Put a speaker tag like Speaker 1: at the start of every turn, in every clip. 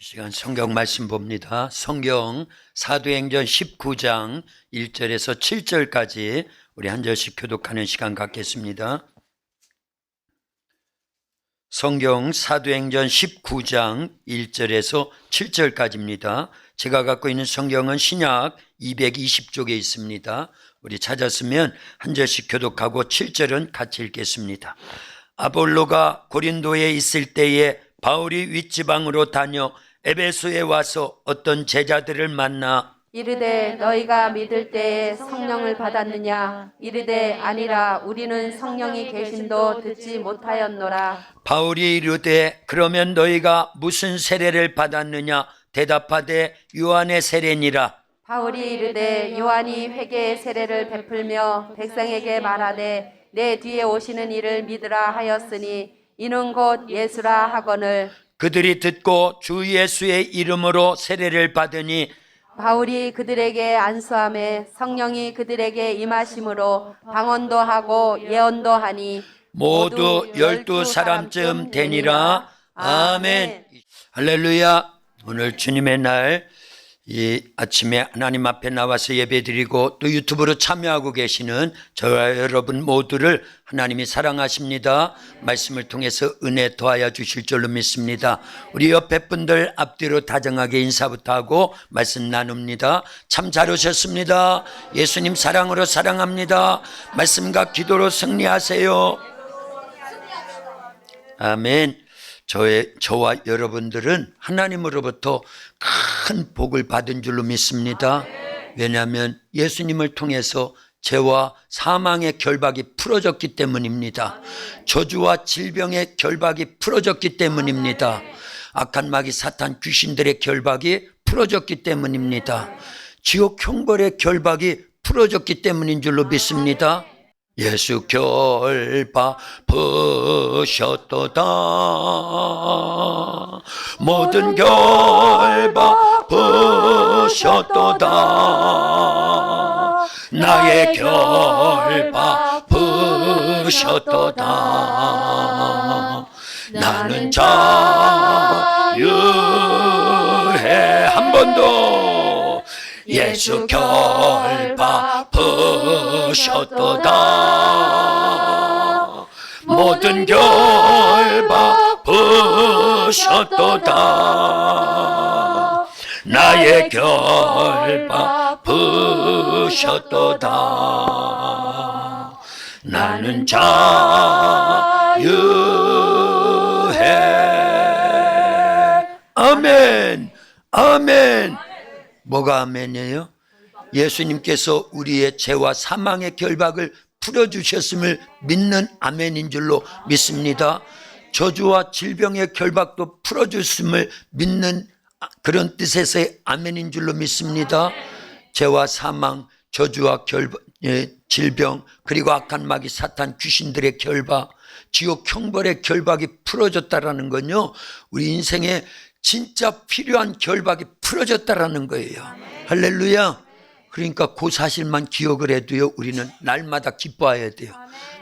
Speaker 1: 이 시간 성경 말씀 봅니다. 성경 사도행전 19장 1절에서 7절까지 우리 한 절씩 교독하는 시간 갖겠습니다. 성경 사도행전 19장 1절에서 7절까지입니다. 제가 갖고 있는 성경은 신약 220쪽에 있습니다. 우리 찾았으면 한 절씩 교독하고 7절은 같이 읽겠습니다. 아볼로가 고린도에 있을 때에 바울이 윗지방으로 다녀 에베소에 와서 어떤 제자들을 만나
Speaker 2: 이르되 너희가 믿을 때에 성령을 받았느냐? 이르되 아니라 우리는 성령이 계심도 듣지 못하였노라.
Speaker 1: 바울이 이르되 그러면 너희가 무슨 세례를 받았느냐? 대답하되 요한의 세례니라.
Speaker 2: 바울이 이르되 요한이 회개의 세례를 베풀며 백성에게 말하되 내 뒤에 오시는 이를 믿으라 하였으니 이는 곧 예수라 하거늘.
Speaker 1: 그들이 듣고 주 예수의 이름으로 세례를 받으니
Speaker 2: 바울이 그들에게 안수하매 성령이 그들에게 임하심으로 방언도 하고 예언도 하니
Speaker 1: 모두 12사람쯤 되니라. 아멘. 할렐루야. 오늘 주님의 날 이 아침에 하나님 앞에 나와서 예배드리고 또 유튜브로 참여하고 계시는 저와 여러분 모두를 하나님이 사랑하십니다. 말씀을 통해서 은혜 더하여 주실 줄로 믿습니다. 우리 옆에 분들 앞뒤로 다정하게 인사부터 하고 말씀 나눕니다. 참 잘 오셨습니다. 예수님 사랑으로 사랑합니다. 말씀과 기도로 승리하세요. 아멘. 저와 여러분들은 하나님으로부터 큰 복을 받은 줄로 믿습니다. 왜냐하면 예수님을 통해서 죄와 사망의 결박이 풀어졌기 때문입니다. 저주와 질병의 결박이 풀어졌기 때문입니다. 악한 마귀 사탄 귀신들의 결박이 풀어졌기 때문입니다. 지옥 형벌의 결박이 풀어졌기 때문인 줄로 믿습니다. 예수 결박하셨도다. 모든 결박하셨도다. 나의 결박하셨도다. 나는 자유해. 한 번 더. 예수 결박하셨도다. 모든 결박하셨도다. 나의 결박하셨도다. 나는 자유해. 아멘. 아멘. 뭐가 아멘이에요? 예수님께서 우리의 죄와 사망의 결박을 풀어주셨음을 믿는 아멘인 줄로 믿습니다. 저주와 질병의 결박도 풀어주셨음을 믿는 그런 뜻에서의 아멘인 줄로 믿습니다. 죄와 사망, 저주와 질병, 그리고 악한 마귀 사탄 귀신들의 결박, 지옥 형벌의 결박이 풀어졌다라는 건요, 우리 인생에 진짜 필요한 결박이 풀어졌다라는 거예요. 할렐루야. 그러니까 그 사실만 기억을 해도요, 우리는 날마다 기뻐해야 돼요.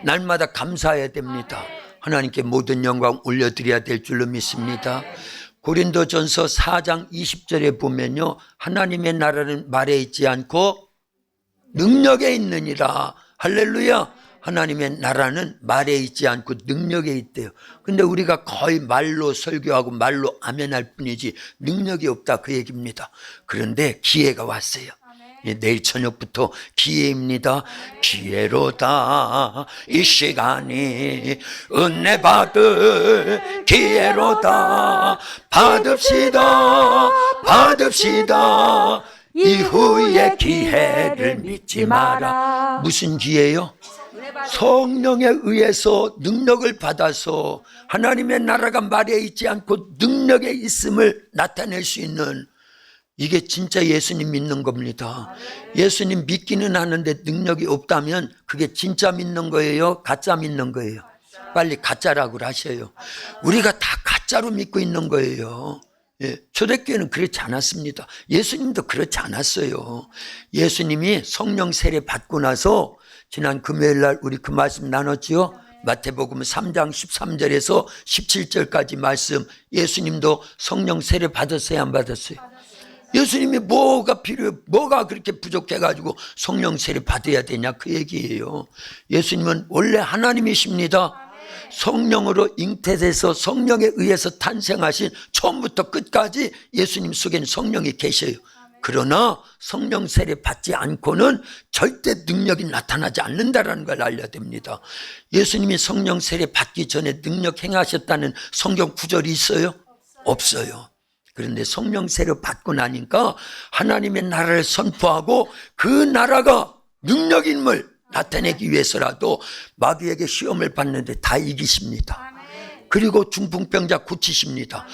Speaker 1: 날마다 감사해야 됩니다. 하나님께 모든 영광 올려드려야 될 줄로 믿습니다. 고린도전서 4장 20절에 보면요, 하나님의 나라는 말에 있지 않고 능력에 있느니라. 할렐루야. 하나님의 나라는 말에 있지 않고 능력에 있대요. 근데 우리가 거의 말로 설교하고 말로 아멘할 뿐이지 능력이 없다, 그 얘기입니다. 그런데 기회가 왔어요. 내일 저녁부터 기회입니다. 기회로다. 이 시간이 은혜 받을 기회로다. 받읍시다. 받읍시다. 이후의 기회를 믿지 마라. 무슨 기회요? 성령에 의해서 능력을 받아서 하나님의 나라가 말에 있지 않고 능력에 있음을 나타낼 수 있는, 이게 진짜 예수님 믿는 겁니다. 예수님 믿기는 하는데 능력이 없다면 그게 진짜 믿는 거예요? 가짜 믿는 거예요? 빨리 가짜라고 하셔요. 우리가 다 가짜로 믿고 있는 거예요. 초대교회는 그렇지 않았습니다. 예수님도 그렇지 않았어요. 예수님이 성령 세례 받고 나서 지난 금요일 날 우리 그 말씀 나눴지요? 마태복음 3장 13절에서 17절까지 말씀, 예수님도 성령 세례 받았어요, 안 받았어요? 예수님이 뭐가 필요해, 뭐가 그렇게 부족해가지고 성령 세례 받아야 되냐, 그 얘기예요. 예수님은 원래 하나님이십니다. 성령으로 잉태돼서 성령에 의해서 탄생하신, 처음부터 끝까지 예수님 속에는 성령이 계셔요. 그러나 성령 세례 받지 않고는 절대 능력이 나타나지 않는다는 걸 알려야 됩니다. 예수님이 성령 세례 받기 전에 능력 행하셨다는 성경 구절이 있어요? 없어요. 그런데 성령 세례 받고 나니까 하나님의 나라를 선포하고 그 나라가 능력임을 나타내기 위해서라도 마귀에게 시험을 받는데 다 이기십니다. 그리고 중풍병자 고치십니다.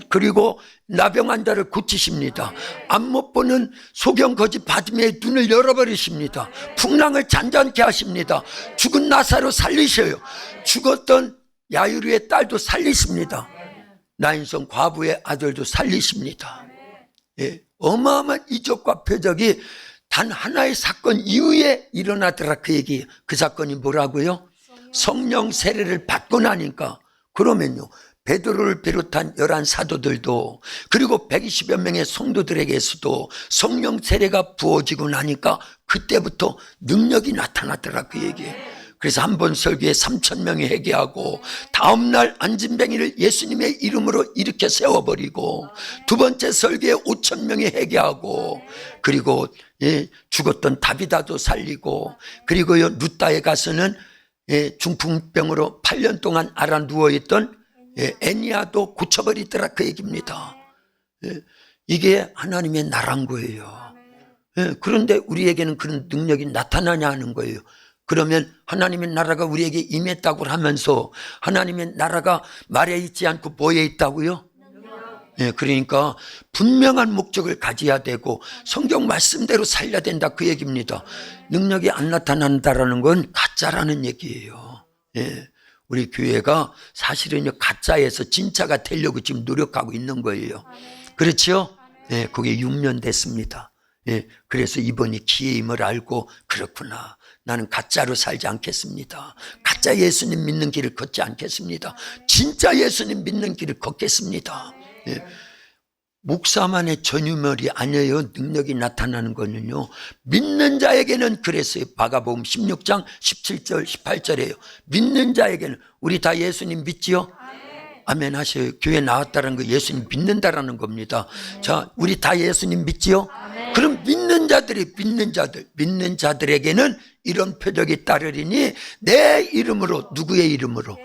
Speaker 1: 그리고 나병 환자를 고치십니다. 앞 못 보는 소경 거지 바지매의 눈을 열어버리십니다. 풍랑을 잔잔케 하십니다. 죽은 나사로 살리셔요. 죽었던 야이루의 딸도 살리십니다. 나인성 과부의 아들도 살리십니다. 예, 어마어마한 이적과 표적이 단 하나의 사건 이후에 일어나더라, 그 얘기예요. 그 사건이 뭐라고요? 성령 세례를 받고 나니까. 그러면요, 베드로를 비롯한 11 사도들도, 그리고 120여 명의 성도들에게서도 성령 세례가 부어지고 나니까 그때부터 능력이 나타나더라, 그 얘기예요. 그래서 한 번 설교에 3,000명이 회개하고, 다음날 안진뱅이를 예수님의 이름으로 일으켜 세워버리고, 두 번째 설교에 5,000명이 회개하고, 그리고 죽었던 다비다도 살리고, 그리고요 루다에 가서는 중풍병으로 8년 동안 앓아 누워있던 애니아도 고쳐버리더라, 그 얘기입니다. 이게 하나님의 나라인 거예요. 그런데 우리에게는 그런 능력이 나타나냐 하는 거예요. 그러면 하나님의 나라가 우리에게 임했다고 하면서 하나님의 나라가 말에 있지 않고 뭐에 있다고요? 그러니까 분명한 목적을 가져야 되고 성경 말씀대로 살려야 된다, 그 얘기입니다. 능력이 안 나타난다라는 건 가짜라는 얘기예요. 우리 교회가 사실은요 가짜에서 진짜가 되려고 지금 노력하고 있는 거예요. 그렇죠? 그게 6년 됐습니다. 그래서 이번이 기회임을 알고, 그렇구나, 나는 가짜로 살지 않겠습니다. 가짜 예수님 믿는 길을 걷지 않겠습니다. 진짜 예수님 믿는 길을 걷겠습니다. 목사만의 전유물이 아니에요. 능력이 나타나는 거는요, 믿는 자에게는 그랬어요. 마가복음 16장 17절 18절이에요. 믿는 자에게는, 우리 다 예수님 믿지요? 아멘 하셔요. 교회 나왔다는 거 예수님 믿는다라는 겁니다. 자, 우리 다 예수님 믿지요? 그럼 믿는 자들에게는 이런 표적이 따르리니 내 이름으로, 누구의 이름으로?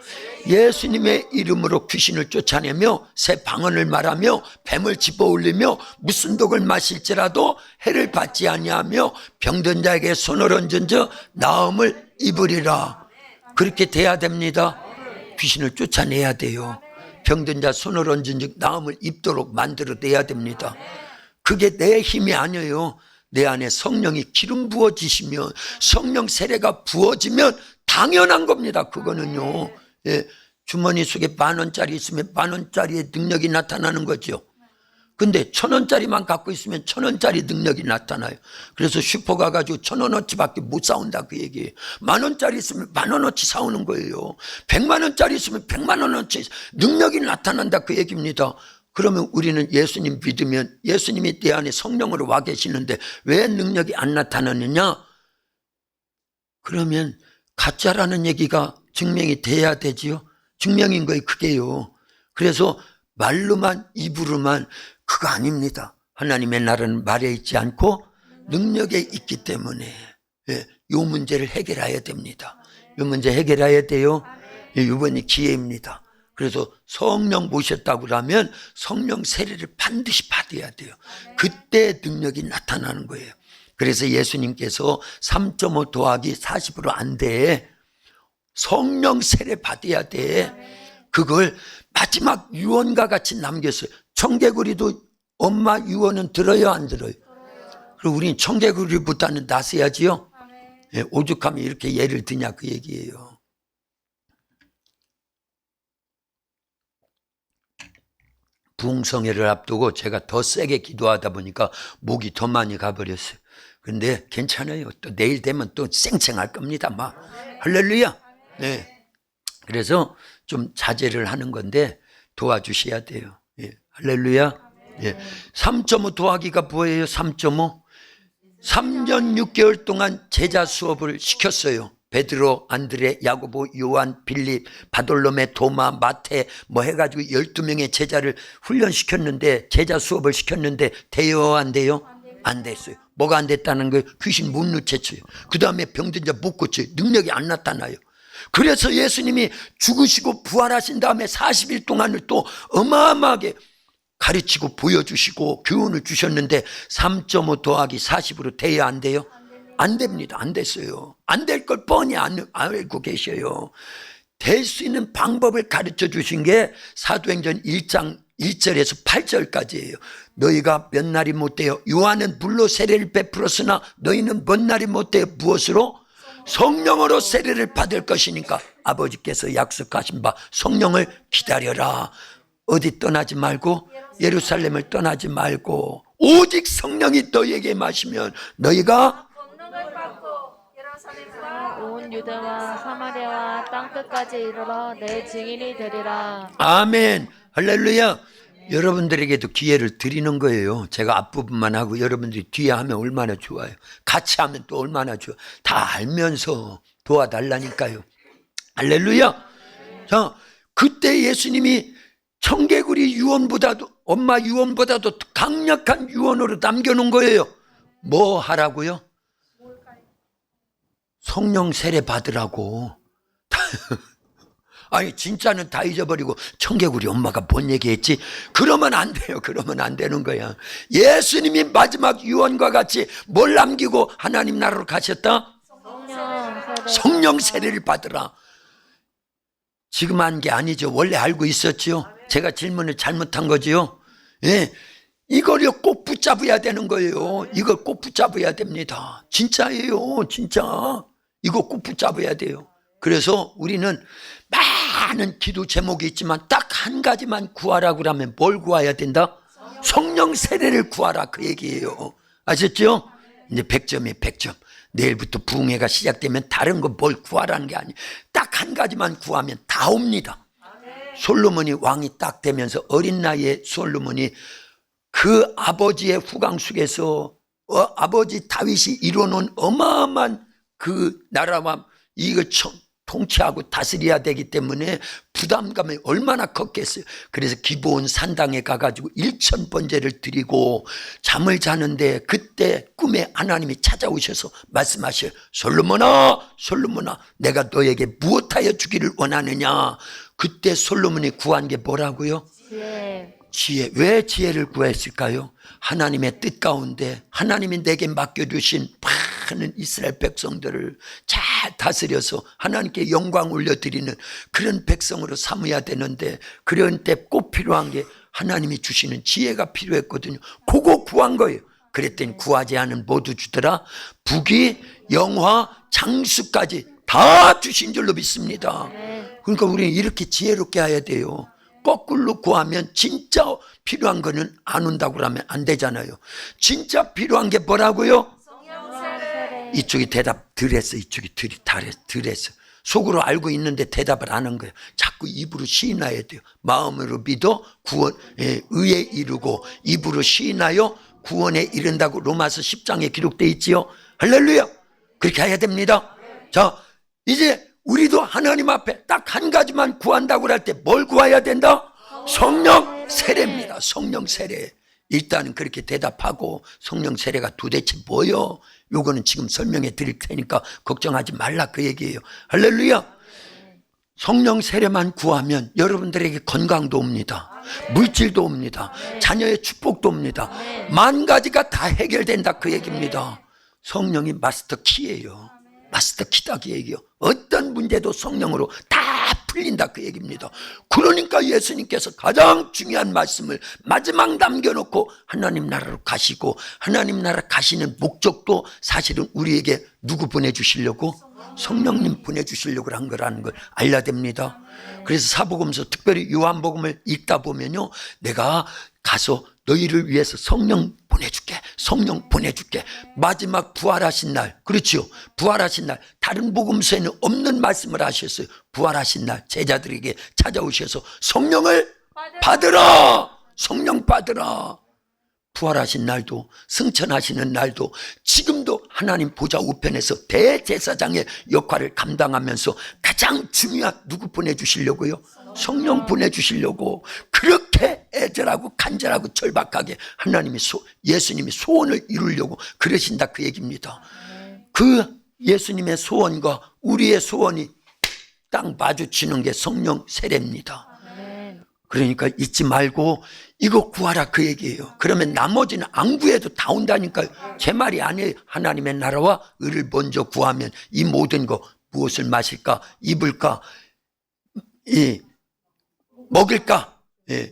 Speaker 1: 예수님의 이름으로 귀신을 쫓아내며 새 방언을 말하며 뱀을 집어올리며 무슨 독을 마실지라도 해를 받지 아니하며 병든 자에게 손을 얹은 자 나음을 입으리라. 그렇게 돼야 됩니다. 귀신을 쫓아내야 돼요. 병든 자 손을 얹은 즉 나음을 입도록 만들어내야 됩니다. 그게 내 힘이 아니에요. 내 안에 성령이 기름 부어지시면, 성령 세례가 부어지면 당연한 겁니다. 그거는요. 주머니 속에 10,000원짜리 있으면 10,000원짜리의 능력이 나타나는 거죠. 근데 1,000원짜리만 갖고 있으면 1,000원짜리 능력이 나타나요. 그래서 슈퍼 가가지고 1,000원어치밖에 못 사온다, 그 얘기예요. 10,000원짜리 있으면 10,000원어치 사오는 거예요. 100만원짜리 있으면 100만원어치 능력이 나타난다, 그 얘기입니다. 그러면 우리는 예수님 믿으면 예수님이 내 안에 성령으로 와 계시는데 왜 능력이 안 나타나느냐? 그러면 가짜라는 얘기가 증명이 돼야 되지요. 증명인 거예요, 그게요. 그래서 말로만, 입으로만 그거 아닙니다. 하나님의 나라는 말에 있지 않고 능력에 있기 때문에 이 문제를 해결해야 됩니다. 이 문제 해결해야 돼요. 이번이 기회입니다. 그래서 성령 모셨다고 하면 성령 세례를 반드시 받아야 돼요. 그때 능력이 나타나는 거예요. 그래서 예수님께서 3.5 더하기 40으로 안 돼. 성령 세례 받아야 돼. 그걸 마지막 유언과 같이 남겼어요. 청개구리도 엄마 유언은 들어요, 안 들어요? 그리고 우린 청개구리보다는 낫어야지요. 오죽하면 이렇게 예를 드냐, 그 얘기예요. 부흥성회를 앞두고 제가 더 세게 기도하다 보니까 목이 더 많이 가버렸어요. 근데 괜찮아요. 또 내일 되면 또 쌩쌩할 겁니다. 막 할렐루야. 네. 그래서 좀 자제를 하는 건데 도와주셔야 돼요. 예. 할렐루야. 예. 3.5 더하기가 뭐예요? 3.5. 3년 6개월 동안 제자 수업을 시켰어요. 베드로, 안드레, 야고보, 요한, 빌립, 바돌로메, 도마, 마태 뭐 해가지고 12명의 제자를 훈련시켰는데, 제자 수업을 시켰는데 돼요 안 돼요? 안 됐어요. 뭐가 안 됐다는 거예요? 귀신 못 누쳤어요. 그 다음에 병든 자 못 고쳐요. 능력이 안 나타나요. 그래서 예수님이 죽으시고 부활하신 다음에 40일 동안을 또 어마어마하게 가르치고 보여주시고 교훈을 주셨는데 3.5 더하기 40으로 돼야 안 돼요? 안 됩니다. 안 됐어요. 안 될 걸 뻔히 알고 계셔요. 될 수 있는 방법을 가르쳐 주신 게 사도행전 1장 1절에서 8절까지예요. 너희가 몇 날이 못 돼요? 요한은 물로 세례를 베풀었으나 너희는 몇 날이 못 돼요? 무엇으로? 성령으로 세례를 받을 것이니까 아버지께서 약속하신 바 성령을 기다려라. 어디 떠나지 말고 예루살렘을 떠나지 말고 오직 성령이 너희에게 마시면 너희가
Speaker 3: 온 유대와 사마리아와 땅끝까지 이르러 내 증인이 되리라.
Speaker 1: 아멘. 할렐루야. 여러분들에게도 기회를 드리는 거예요. 제가 앞부분만 하고 여러분들이 뒤에 하면 얼마나 좋아요. 같이 하면 또 얼마나 좋아요. 다 알면서 도와달라니까요. 할렐루야. 자, 그때 예수님이 청개구리 유언보다도, 엄마 유언보다도 강력한 유언으로 남겨놓은 거예요. 뭐 하라고요? 성령 세례 받으라고. 아니 진짜는 다 잊어버리고 청개구리 엄마가 뭔 얘기했지? 그러면 안 돼요. 그러면 안 되는 거야. 예수님이 마지막 유언과 같이 뭘 남기고 하나님 나라로 가셨다? 성령 세례를 받으라. 지금 한 게 아니죠. 원래 알고 있었죠. 제가 질문을 잘못한 거지요. 예, 이걸 꼭 붙잡아야 되는 거예요. 이걸 꼭 붙잡아야 됩니다. 진짜예요. 진짜 이거 꼭 붙잡아야 돼요. 그래서 우리는 많은 기도 제목이 있지만 딱 한 가지만 구하라고 그러면 뭘 구해야 된다? 성령 세례를 구하라 그 얘기예요. 아셨죠? 이제 100점이에요. 100점. 내일부터 부흥회가 시작되면 다른 거 뭘 구하라는 게 아니에요. 딱 한 가지만 구하면 다 옵니다. 솔로몬이 왕이 딱 되면서 어린 나이에 솔로몬이 그 아버지의 후광 속에서 아버지 다윗이 이뤄놓은 어마어마한 그 나라와 이거 통치하고 다스려야 되기 때문에 부담감이 얼마나 컸겠어요. 그래서 기브온 산당에 가가지고 1000번제를 드리고 잠을 자는데 그때 꿈에 하나님이 찾아오셔서 말씀하셔요. 솔로몬아, 솔로몬아, 내가 너에게 무엇하여 주기를 원하느냐. 그때 솔로몬이 구한 게 뭐라고요? 지혜. 왜 지혜를 구했을까요? 하나님의 뜻 가운데 하나님이 내게 맡겨주신 많은 이스라엘 백성들을 잘 다스려서 하나님께 영광 올려드리는 그런 백성으로 삼아야 되는데 그런 때 꼭 필요한 게 하나님이 주시는 지혜가 필요했거든요. 그거 구한 거예요. 그랬더니 구하지 않은 모두 주더라. 부귀, 영화, 장수까지 다 주신 줄로 믿습니다. 그러니까 우리는 이렇게 지혜롭게 해야 돼요. 거꾸로 구하면 진짜 필요한 거는 안 온다고 하면 안 되잖아요. 진짜 필요한 게 뭐라고요? 이쪽이 대답 덜 했어. 이쪽이 덜 했어. 속으로 알고 있는데 대답을 안 한 거예요. 자꾸 입으로 시인해야 돼요. 마음으로 믿어 구원, 의에 이르고 입으로 시인하여 구원에 이른다고 로마서 10장에 기록되어 있지요. 할렐루야. 그렇게 해야 됩니다. 자, 이제 우리도 하나님 앞에 딱 한 가지만 구한다고 할 때 뭘 구해야 된다? 성령 세례입니다. 성령 세례. 일단은 그렇게 대답하고 성령 세례가 도대체 뭐요? 요거는 지금 설명해 드릴 테니까 걱정하지 말라 그 얘기예요. 할렐루야. 성령 세례만 구하면 여러분들에게 건강도 옵니다. 물질도 옵니다. 자녀의 축복도 옵니다. 만 가지가 다 해결된다 그 얘기입니다. 성령이 마스터 키예요. 마스터 키다 그 얘기요. 어떤 문제도 성령으로 다 풀린다 그 얘기입니다. 그러니까 예수님께서 가장 중요한 말씀을 마지막 남겨놓고 하나님 나라로 가시고 하나님 나라 가시는 목적도 사실은 우리에게 누구 보내주시려고? 성령님 보내주시려고 한 거라는 걸 알려야 됩니다. 그래서 사복음서 특별히 요한복음을 읽다 보면요, 내가 가서 너희를 위해서 성령 보내줄게, 성령 보내줄게. 마지막 부활하신 날, 그렇죠? 부활하신 날, 다른 복음서에는 없는 말씀을 하셨어요. 부활하신 날 제자들에게 찾아오셔서 성령을 받으라. 성령 받으라. 부활하신 날도, 승천하시는 날도, 지금도 하나님 보좌 우편에서 대제사장의 역할을 감당하면서 가장 중요한 누구 보내주시려고요? 성령 보내주시려고 그렇게 애절하고 간절하고 절박하게 하나님이 예수님이 소원을 이루려고 그러신다, 그 얘기입니다. 그 예수님의 소원과 우리의 소원이 딱 마주치는 게 성령 세례입니다. 그러니까 잊지 말고 이거 구하라, 그 얘기예요. 그러면 나머지는 안 구해도 다 온다니까요. 제 말이 아니에요. 하나님의 나라와 의를 먼저 구하면 이 모든 거, 무엇을 마실까, 입을까, 먹을까,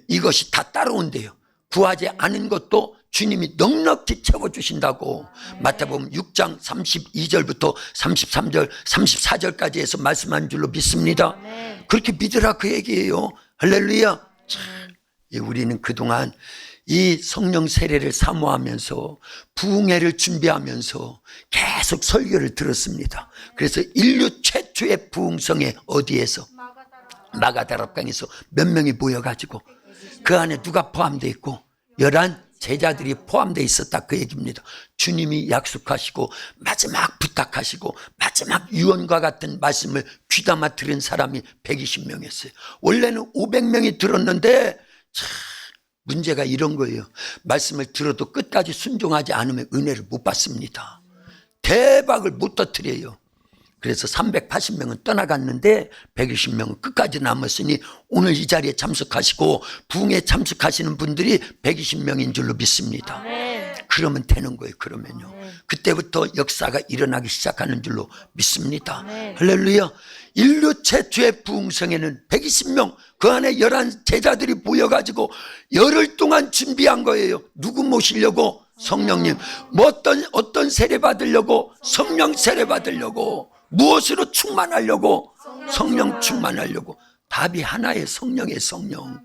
Speaker 1: 이것이 다 따라온대요. 구하지 않은 것도 주님이 넉넉히 채워주신다고 마태복음 6장 32절부터 33절 34절까지 해서 말씀한 줄로 믿습니다. 그렇게 믿으라, 그 얘기예요. 할렐루야. 우리는 그동안 이 성령 세례를 사모하면서 부흥회를 준비하면서 계속 설교를 들었습니다. 그래서 인류 최초의 부흥성에 어디에서? 마가다락강에서 몇 명이 모여가지고 그 안에 누가 포함되어 있고 11 제자들이 포함되어 있었다, 그 얘기입니다. 주님이 약속하시고 마지막 부탁하시고 마지막 유언과 같은 말씀을 귀담아 들은 사람이 120명이었어요. 원래는 500명이 들었는데 참 문제가 이런 거예요. 말씀을 들어도 끝까지 순종하지 않으면 은혜를 못 받습니다. 대박을 못 터뜨려요. 그래서 380명은 떠나갔는데 120명은 끝까지 남았으니 오늘 이 자리에 참석하시고 부흥에 참석하시는 분들이 120명인 줄로 믿습니다. 그러면 되는 거예요. 그러면요, 그때부터 역사가 일어나기 시작하는 줄로 믿습니다. 할렐루야. 인류 최초의 부흥성에는 120명, 그 안에 11 제자들이 모여가지고 열흘 동안 준비한 거예요. 누구 모시려고? 성령님. 뭐 어떤 세례 받으려고? 성령 세례 받으려고. 무엇으로 충만하려고? 성령 충만하려고. 답이 하나의 성령의 성령.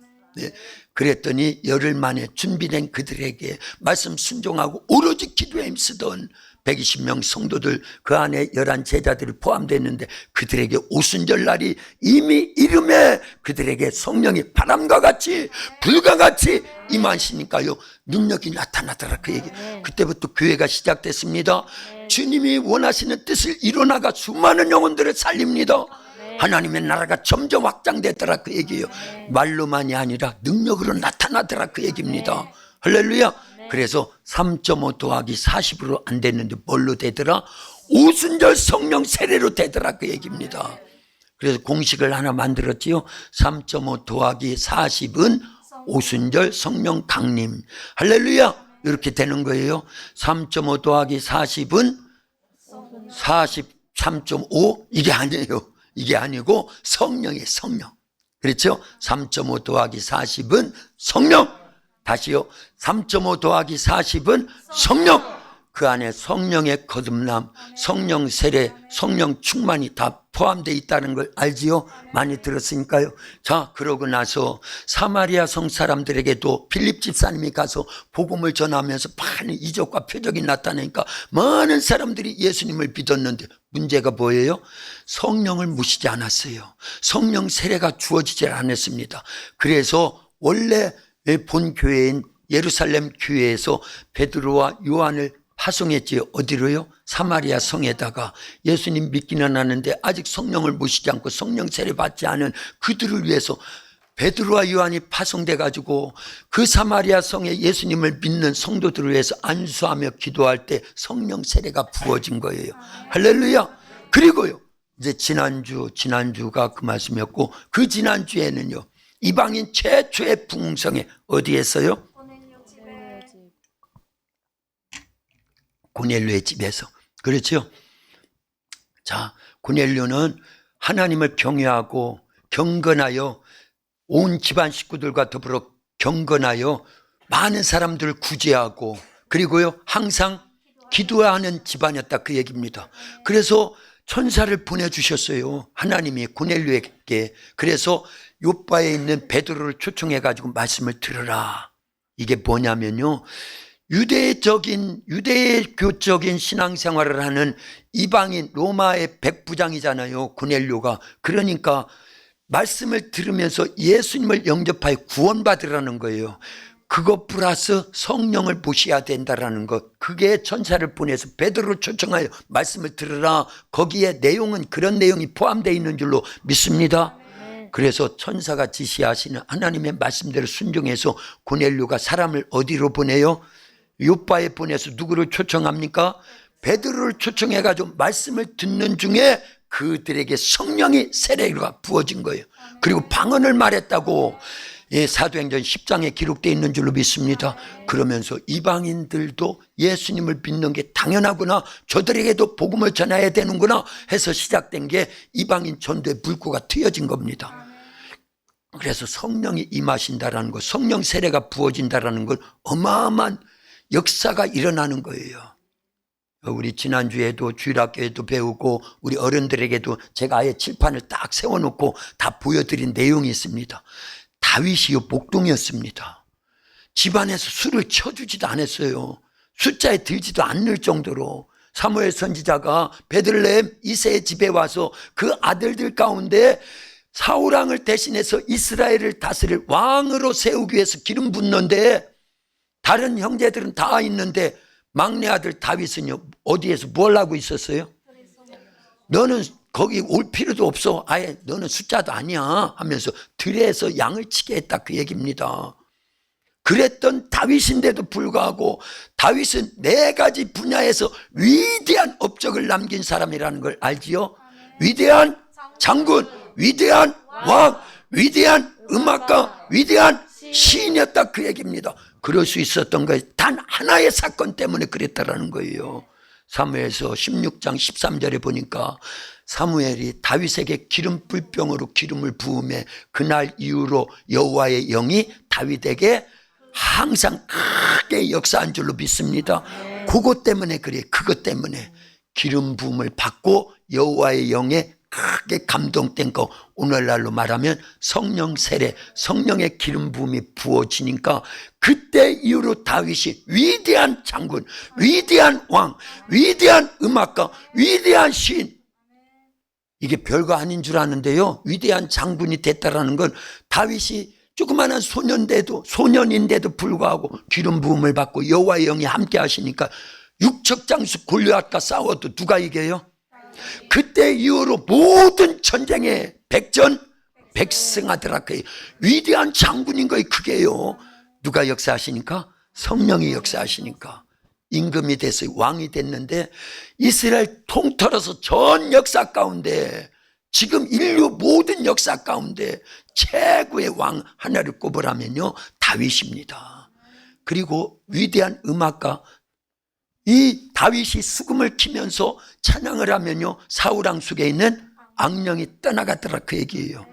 Speaker 1: 그랬더니 열흘 만에 준비된 그들에게 말씀 순종하고 오로지 기도에 힘쓰던 120명 성도들, 그 안에 11 제자들이 포함됐는데 그들에게 오순절 날이 이미 이름에 그들에게 성령이 바람과 같이 불과 같이 임하시니까요, 능력이 나타나더라, 그 얘기. 그때부터 교회가 시작됐습니다. 주님이 원하시는 뜻을 이뤄나가 수많은 영혼들을 살립니다. 하나님의 나라가 점점 확장되더라, 그 얘기예요. 말로만이 아니라 능력으로 나타나더라, 그 얘기입니다. 할렐루야. 그래서 3.5 더하기 40으로 안 됐는데 뭘로 되더라? 오순절 성령 세례로 되더라, 그 얘기입니다. 그래서 공식을 하나 만들었지요. 3.5 더하기 40은 오순절 성령 강림. 할렐루야. 이렇게 되는 거예요. 3.5 더하기 40은 43.5, 이게 아니에요. 이게 아니고 성령의 성령. 그렇죠? 3.5 더하기 40은 성령. 다시요. 3.5 더하기 40은 성령. 그 안에 성령의 거듭남, 성령 세례, 성령 충만이 다 포함되어 있다는 걸 알지요? 많이 들었으니까요. 자, 그러고 나서 사마리아 성 사람들에게도 빌립 집사님이 가서 복음을 전하면서 많은 이적과 표적이 나타나니까 많은 사람들이 예수님을 믿었는데 문제가 뭐예요? 성령을 모시지 않았어요. 성령 세례가 주어지지 않았습니다. 그래서 원래 본 교회인 예루살렘 교회에서 베드로와 요한을 파송했지요. 어디로요? 사마리아 성에다가. 예수님 믿기는 하는데 아직 성령을 모시지 않고 성령 세례 받지 않은 그들을 위해서 베드로와 요한이 파송돼 가지고 그 사마리아 성에 예수님을 믿는 성도들을 위해서 안수하며 기도할 때 성령 세례가 부어진 거예요. 할렐루야. 그리고요, 이제 지난주가 그 말씀이었고, 그 지난주에는요, 이방인 최초의 부흥성에 어디에서요? 고넬료의 집에서. 그렇죠? 자, 고넬료는 하나님을 경외하고 경건하여 온 집안 식구들과 더불어 경건하여 많은 사람들을 구제하고 그리고요 항상 기도하는 집안이었다, 그 얘기입니다. 그래서 천사를 보내주셨어요, 하나님이 고넬료에게. 그래서 요바에 있는 베드로를 초청해 가지고 말씀을 들으라. 이게 뭐냐면요, 유대교적인 신앙생활을 하는 이방인 로마의 백부장이잖아요, 고넬료가. 그러니까 말씀을 들으면서 예수님을 영접하여 구원받으라는 거예요. 그것 플러스 성령을 모셔야 된다라는 것. 그게 천사를 보내서 베드로를 초청하여 말씀을 들으라. 거기에 내용은 그런 내용이 포함되어 있는 줄로 믿습니다. 그래서 천사가 지시하시는 하나님의 말씀대로 순종해서 고넬료가 사람을 어디로 보내요? 요빠에 보내서 누구를 초청합니까? 베드로를 초청해가지고 말씀을 듣는 중에 그들에게 성령이 세례가 부어진 거예요. 그리고 방언을 말했다고 사도행전 10장에 기록되어 있는 줄로 믿습니다. 그러면서 이방인들도 예수님을 믿는 게 당연하구나, 저들에게도 복음을 전해야 되는구나 해서 시작된 게 이방인 전도의 물꼬가 트여진 겁니다. 그래서 성령이 임하신다라는 것, 성령 세례가 부어진다라는 건 어마어마한 역사가 일어나는 거예요. 우리 지난주에도 주일학교에도 배우고 우리 어른들에게도 제가 아예 칠판을 딱 세워놓고 다 보여드린 내용이 있습니다. 다윗이요 목동이었습니다. 집안에서 술을 쳐주지도 않았어요. 숫자에 들지도 않을 정도로. 사무엘 선지자가 베들레헴 이새의 집에 와서 그 아들들 가운데 사울왕을 대신해서 이스라엘을 다스릴 왕으로 세우기 위해서 기름 붓는데 다른 형제들은 다 있는데 막내 아들 다윗은요 어디에서 뭘 하고 있었어요? 너는 거기 올 필요도 없어, 아예 너는 숫자도 아니야 하면서 들에서 양을 치게 했다, 그 얘기입니다. 그랬던 다윗인데도 불구하고 다윗은 4가지 분야에서 위대한 업적을 남긴 사람이라는 걸 알지요? 위대한 장군, 위대한 왕, 위대한 음악가, 위대한 시인이었다, 그 얘기입니다. 그럴 수 있었던 거예요. 단 하나의 사건 때문에 그랬다라는 거예요. 사무엘서 16장 13절에 보니까 사무엘이 다윗에게 기름불병으로 기름을 부음해 그날 이후로 여호와의 영이 다윗에게 항상 크게 역사한 줄로 믿습니다. 그것 때문에 그래. 그것 때문에 기름 부음을 받고 여호와의 영에 크게 감동된 거, 오늘날로 말하면 성령 세례, 성령의 기름 부음이 부어지니까 그때 이후로 다윗이 위대한 장군, 위대한 왕, 위대한 음악가, 위대한 시인, 이게 별거 아닌 줄 아는데요, 위대한 장군이 됐다라는 건 다윗이 조그마한 소년인데도 불구하고 기름 부음을 받고 여호와의 영이 함께 하시니까 육척장수 골리앗과 싸워도 누가 이겨요? 그때 이후로 모든 전쟁에 백전백승하더라. 위대한 장군인 거예요. 그게요. 누가 역사하시니까? 성령이 역사하시니까 임금이 돼서 왕이 됐는데 이스라엘 통틀어서 전 역사 가운데, 지금 인류 모든 역사 가운데 최고의 왕 하나를 꼽으라면요 다윗입니다. 그리고 위대한 음악가, 이 다윗이 수금을 키면서 찬양을 하면요 사울왕 속에 있는 악령이 떠나가더라, 그 얘기예요.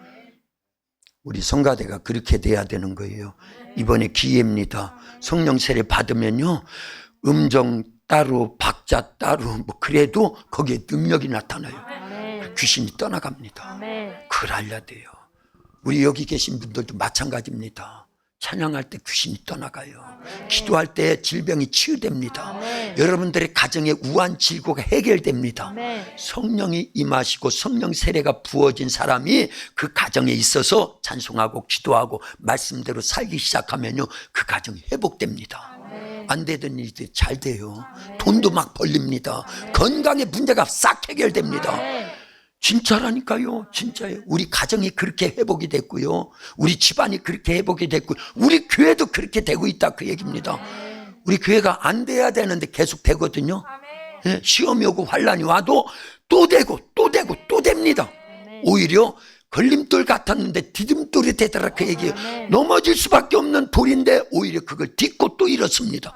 Speaker 1: 우리 성가대가 그렇게 돼야 되는 거예요. 이번에 기회입니다. 성령 세례 받으면요 음정 따로 박자 따로 뭐 그래도 거기에 능력이 나타나요.
Speaker 3: 아멘.
Speaker 1: 귀신이 떠나갑니다.
Speaker 3: 아멘.
Speaker 1: 그걸 알려야 돼요. 우리 여기 계신 분들도 마찬가지입니다. 찬양할 때 귀신이 떠나가요. 기도할 때 질병이 치유됩니다.
Speaker 3: 아멘.
Speaker 1: 여러분들의 가정의 우한 질고가 해결됩니다.
Speaker 3: 아멘.
Speaker 1: 성령이 임하시고 성령 세례가 부어진 사람이 그 가정에 있어서 찬송하고 기도하고 말씀대로 살기 시작하면요 그 가정이 회복됩니다. 안 되던 일들이 잘 돼요. 돈도 막 벌립니다. 건강의 문제가 싹 해결됩니다. 진짜라니까요. 진짜예요. 우리 가정이 그렇게 회복이 됐고요, 우리 집안이 그렇게 회복이 됐고, 우리 교회도 그렇게 되고 있다, 그 얘기입니다. 우리 교회가 안 돼야 되는데 계속 되거든요. 예, 시험이 오고 환란이 와도 또 되고 또 되고 또 됩니다. 오히려 걸림돌 같았는데 디딤돌이 되더라, 그 얘기예요. 넘어질 수밖에 없는 돌인데 오히려 그걸 딛고 또 일었습니다.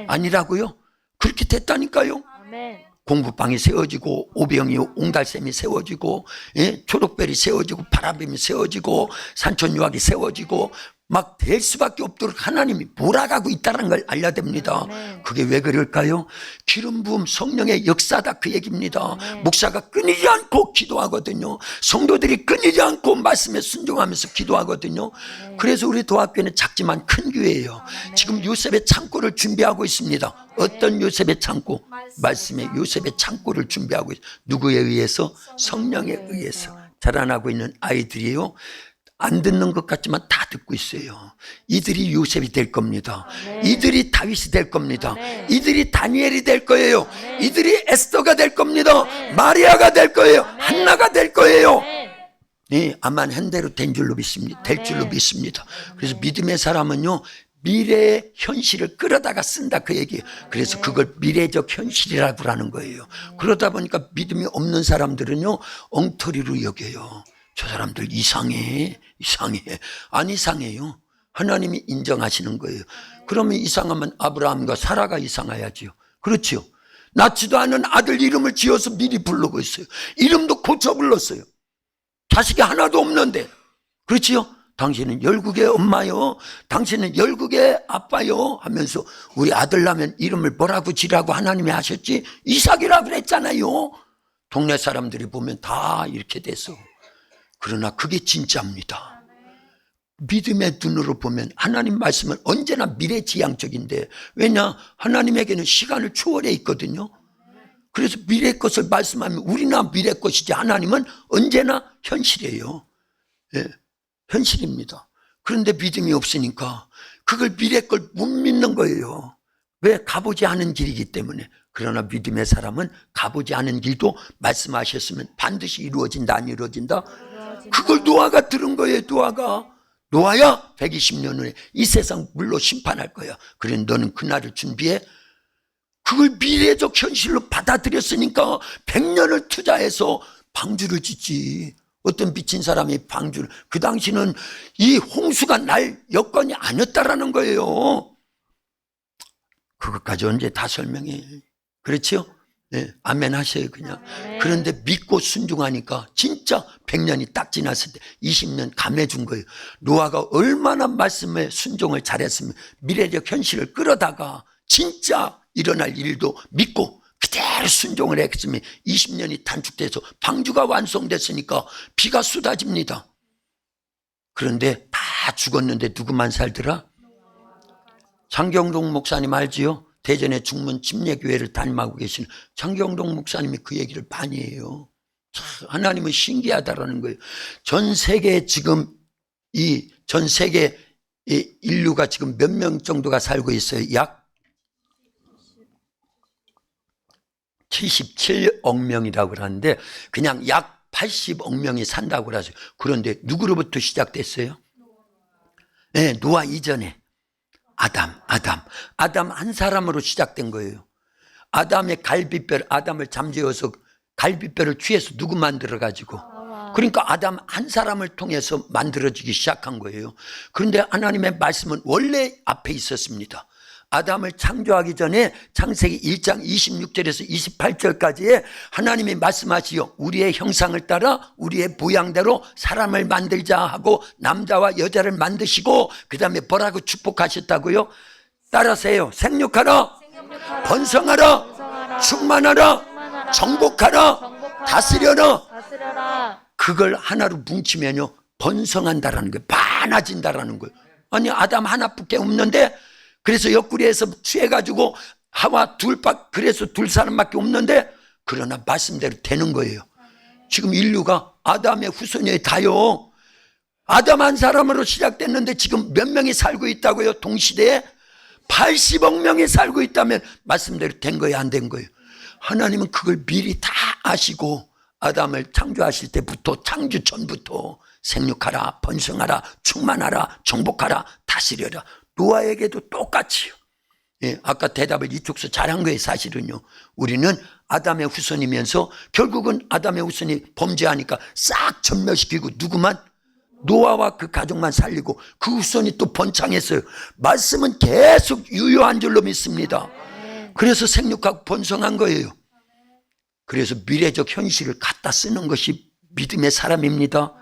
Speaker 1: 아니라고요? 그렇게 됐다니까요.
Speaker 3: 아멘.
Speaker 1: 공부방이 세워지고 오병이 옹달샘이 세워지고, 예? 초록별이 세워지고 바람뱀이 세워지고 산천유학이 세워지고 막 될 수밖에 없도록 하나님이 몰아가고 있다는 걸 알려야 됩니다. 그게 왜 그럴까요? 기름 부음 성령의 역사다 그 얘기입니다. 목사가 끊이지 않고 기도하거든요. 성도들이 끊이지 않고 말씀에 순종하면서 기도하거든요. 그래서 우리 도합교회는 작지만 큰 교회예요. 지금 요셉의 창고를 준비하고 있습니다. 어떤 요셉의 창고? 말씀의 요셉의 창고를 준비하고 있어요. 누구에 의해서? 성령에 의해서 자라나고 있는 아이들이에요. 안 듣는 것 같지만 다 듣고 있어요. 이들이 요셉이 될 겁니다. 이들이 다윗이 될 겁니다. 이들이 다니엘이 될 거예요. 이들이 에스더가 될 겁니다. 마리아가 될 거예요. 한나가 될 거예요. 네, 아만 현대로 된 줄로 믿습니다. 될 줄로 믿습니다. 그래서 믿음의 사람은요, 미래의 현실을 끌어다가 쓴다 그 얘기예요. 그래서 그걸 미래적 현실이라고 하는 거예요. 그러다 보니까 믿음이 없는 사람들은요, 엉터리로 여겨요. 저 사람들 이상해. 안 이상해요. 하나님이 인정하시는 거예요. 그러면 이상하면 아브라함과 사라가 이상해야지요. 그렇죠. 낳지도 않은 아들 이름을 지어서 미리 부르고 있어요. 이름도 고쳐 불렀어요. 자식이 하나도 없는데. 그렇지요. 당신은 열국의 엄마요, 당신은 열국의 아빠요 하면서 우리 아들 나면 이름을 뭐라고 지라고 하나님이 하셨지? 이삭이라고 그랬잖아요. 동네 사람들이 보면 다 이렇게 됐어. 그러나 그게 진짜입니다. 믿음의 눈으로 보면 하나님 말씀은 언제나 미래지향적인데, 왜냐? 하나님에게는 시간을 초월해 있거든요. 그래서 미래 것을 말씀하면 우리나 미래 것이지 하나님은 언제나 현실이에요. 예, 현실입니다. 그런데 믿음이 없으니까 그걸 미래 걸 못 믿는 거예요. 왜? 가보지 않은 길이기 때문에. 그러나 믿음의 사람은 가보지 않은 길도 말씀하셨으면 반드시 이루어진다, 안 이루어진다? 그걸 노아가 들은 거예요. 노아야 120년 후에 이 세상 물로 심판할 거야. 그래 너는 그날을 준비해. 그걸 미래적 현실로 받아들였으니까 100년을 투자해서 방주를 짓지. 어떤 미친 사람이 방주를, 그 당시는 이 홍수가 날 여건이 아니었다라는 거예요. 그것까지 언제 다 설명해. 그렇죠? 네, 아멘 하세요 그냥. 그런데 믿고 순종하니까 진짜 100년이 딱 지났을 때 20년 감해준 거예요. 노아가 얼마나 말씀에 순종을 잘했으면 미래적 현실을 끌어다가 진짜 일어날 일도 믿고 그대로 순종을 했으면 20년이 단축돼서 방주가 완성됐으니까 비가 쏟아집니다. 그런데 다 죽었는데 누구만 살더라? 장경동 목사님 알지요? 대전의 중문 침례교회를 담임하고 계시는 장경동 목사님이 그 얘기를 많이 해요. 하나님은 신기하다라는 거예요. 전 세계에 지금 전 세계 인류가 지금 몇 명 정도가 살고 있어요? 약 77억 명이라고 그러는데 그냥 약 80억 명이 산다고 그러죠. 그런데 누구로부터 시작됐어요? 네, 노아 이전에 아담 한 사람으로 시작된 거예요. 아담의 갈비뼈를, 아담을 잠재워서 갈비뼈를 취해서 누구 만들어가지고, 그러니까 아담 한 사람을 통해서 만들어지기 시작한 거예요. 그런데 하나님의 말씀은 원래 앞에 있었습니다. 아담을 창조하기 전에 창세기 1장 26절에서 28절까지에 하나님이 말씀하시오. 우리의 형상을 따라 우리의 모양대로 사람을 만들자 하고 남자와 여자를 만드시고 그 다음에 뭐라고 축복하셨다고요? 따라서요. 생육하라, 번성하라, 충만하라, 정복하라, 다스려라. 그걸 하나로 뭉치면요 번성한다라는 거예요. 많아진다라는 거예요. 아니 아담 하나밖에 없는데, 그래서 옆구리에서 취해가지고 하와 그래서 둘 사람밖에 없는데, 그러나 말씀대로 되는 거예요. 지금 인류가 아담의 후손이 다요. 아담 한 사람으로 시작됐는데 지금 몇 명이 살고 있다고요? 동시대에 80억 명이 살고 있다면 말씀대로 된 거예요, 안 된 거예요? 하나님은 그걸 미리 다 아시고 아담을 창조하실 때부터, 창조 전부터 생육하라, 번성하라, 충만하라, 정복하라, 다스려라. 노아에게도 똑같이요. 예, 아까 대답을 이쪽서 잘한 거예요. 사실은요, 우리는 아담의 후손이면서 결국은 아담의 후손이 범죄하니까 싹 전멸시키고 누구만? 노아와 그 가족만 살리고 그 후손이 또 번창했어요. 말씀은 계속 유효한 줄로 믿습니다. 그래서 생육하고 번성한 거예요. 그래서 미래적 현실을 갖다 쓰는 것이 믿음의 사람입니다.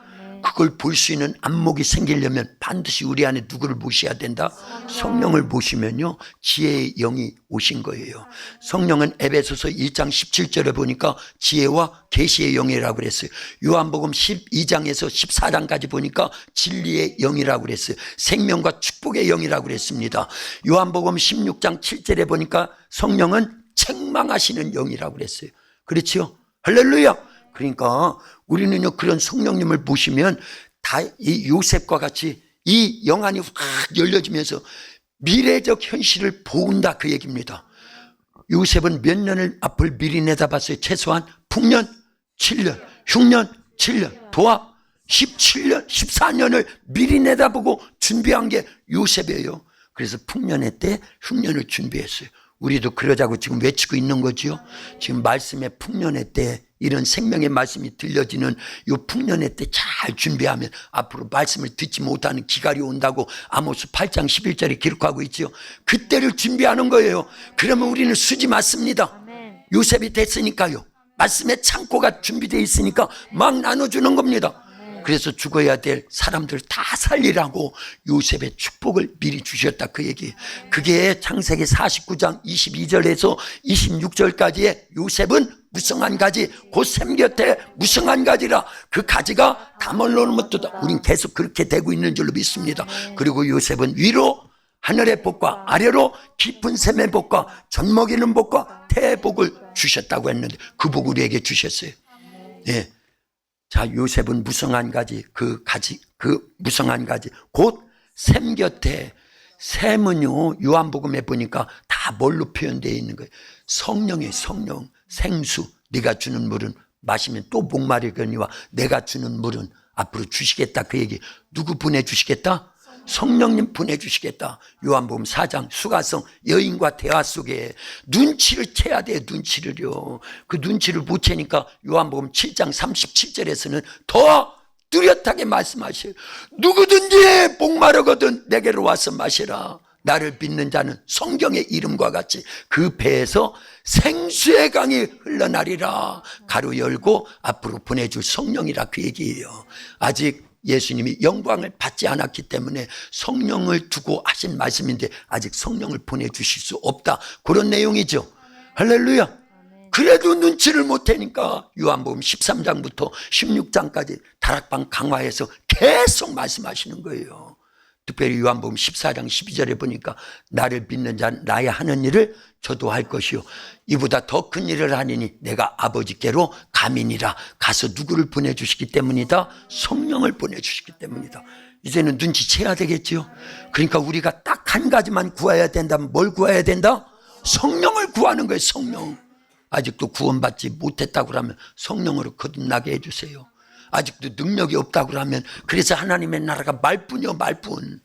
Speaker 1: 그걸 볼 수 있는 안목이 생기려면 반드시 우리 안에 누구를 모셔야 된다? 성령을 모시면요 지혜의 영이 오신 거예요. 성령은 에베소서 1장 17절에 보니까 지혜와 계시의 영이라고 그랬어요. 요한복음 12장에서 14장까지 보니까 진리의 영이라고 그랬어요. 생명과 축복의 영이라고 그랬습니다. 요한복음 16장 7절에 보니까 성령은 책망하시는 영이라고 그랬어요. 그렇지요? 할렐루야. 그러니까 우리는요 그런 성령님을 모시면 다 이 요셉과 같이 이 영안이 확 열려지면서 미래적 현실을 본다 그 얘기입니다. 요셉은 몇 년을 앞을 미리 내다봤어요. 최소한 풍년 7년, 흉년 7년, 도합 17년, 14년을 미리 내다보고 준비한 게 요셉이에요. 그래서 풍년의 때 흉년을 준비했어요. 우리도 그러자고 지금 외치고 있는 거지요. 지금 말씀의 풍년의 때 이런 생명의 말씀이 들려지는 이 풍년의 때 잘 준비하면 앞으로 말씀을 듣지 못하는 기갈이 온다고 아모스 8장 11절에 기록하고 있지요. 그때를 준비하는 거예요. 그러면 우리는 수지 맞습니다.
Speaker 3: 아멘.
Speaker 1: 요셉이 됐으니까요. 말씀의 창고가 준비되어 있으니까 막 나눠주는 겁니다. 그래서 죽어야 될 사람들 다 살리라고 요셉의 축복을 미리 주셨다 그 얘기. 그게 창세기 49장 22절에서 26절까지의 요셉은 무성한 가지 곧 샘 곁에 무성한 가지라. 그 가지가 담을로는 못도다. 우린 계속 그렇게 되고 있는 줄로 믿습니다. 그리고 요셉은 위로 하늘의 복과 아래로 깊은 샘의 복과 젖먹이는 복과 태복을 주셨다고 했는데 그 복 우리에게 주셨어요. 예. 자, 요셉은 무성한 가지, 그 무성한 가지, 곧 샘 곁에, 샘은요, 요한복음에 보니까 다 뭘로 표현되어 있는 거예요? 성령의 성령, 생수, 네가 주는 물은 마시면 또 목마르거니와 내가 주는 물은 앞으로 주시겠다 그 얘기. 누구 보내주시겠다? 성령님 보내주시겠다. 요한복음 4장 수가성 여인과 대화 속에 눈치를 채야 돼. 눈치를요. 그 눈치를 못 채니까 요한복음 7장 37절에서는 더 뚜렷하게 말씀하셔요. 누구든지 목마르거든 내게로 와서 마시라. 나를 믿는 자는 성경의 이름과 같이 그 배에서 생수의 강이 흘러나리라. 가로 열고 앞으로 보내줄 성령이라 그 얘기예요. 아직 예수님이 영광을 받지 않았기 때문에 성령을 두고 하신 말씀인데 아직 성령을 보내주실 수 없다. 그런 내용이죠. 할렐루야. 그래도 눈치를 못하니까 요한복음 13장부터 16장까지 다락방 강화해서 계속 말씀하시는 거예요. 특별히 요한복음 14장 12절에 보니까 나를 믿는 자는 나의 하는 일을 저도 할 것이요 이보다 더 큰 일을 하리니 내가 아버지께로 가미니라. 가서 누구를 보내주시기 때문이다? 성령을 보내주시기 때문이다. 이제는 눈치채야 되겠지요. 그러니까 우리가 딱 한 가지만 구해야 된다면 뭘 구해야 된다? 성령을 구하는 거예요. 성령. 아직도 구원받지 못했다고 하면 성령으로 거듭나게 해주세요. 아직도 능력이 없다고 하면 그래서 하나님의 나라가 말뿐이요 말뿐.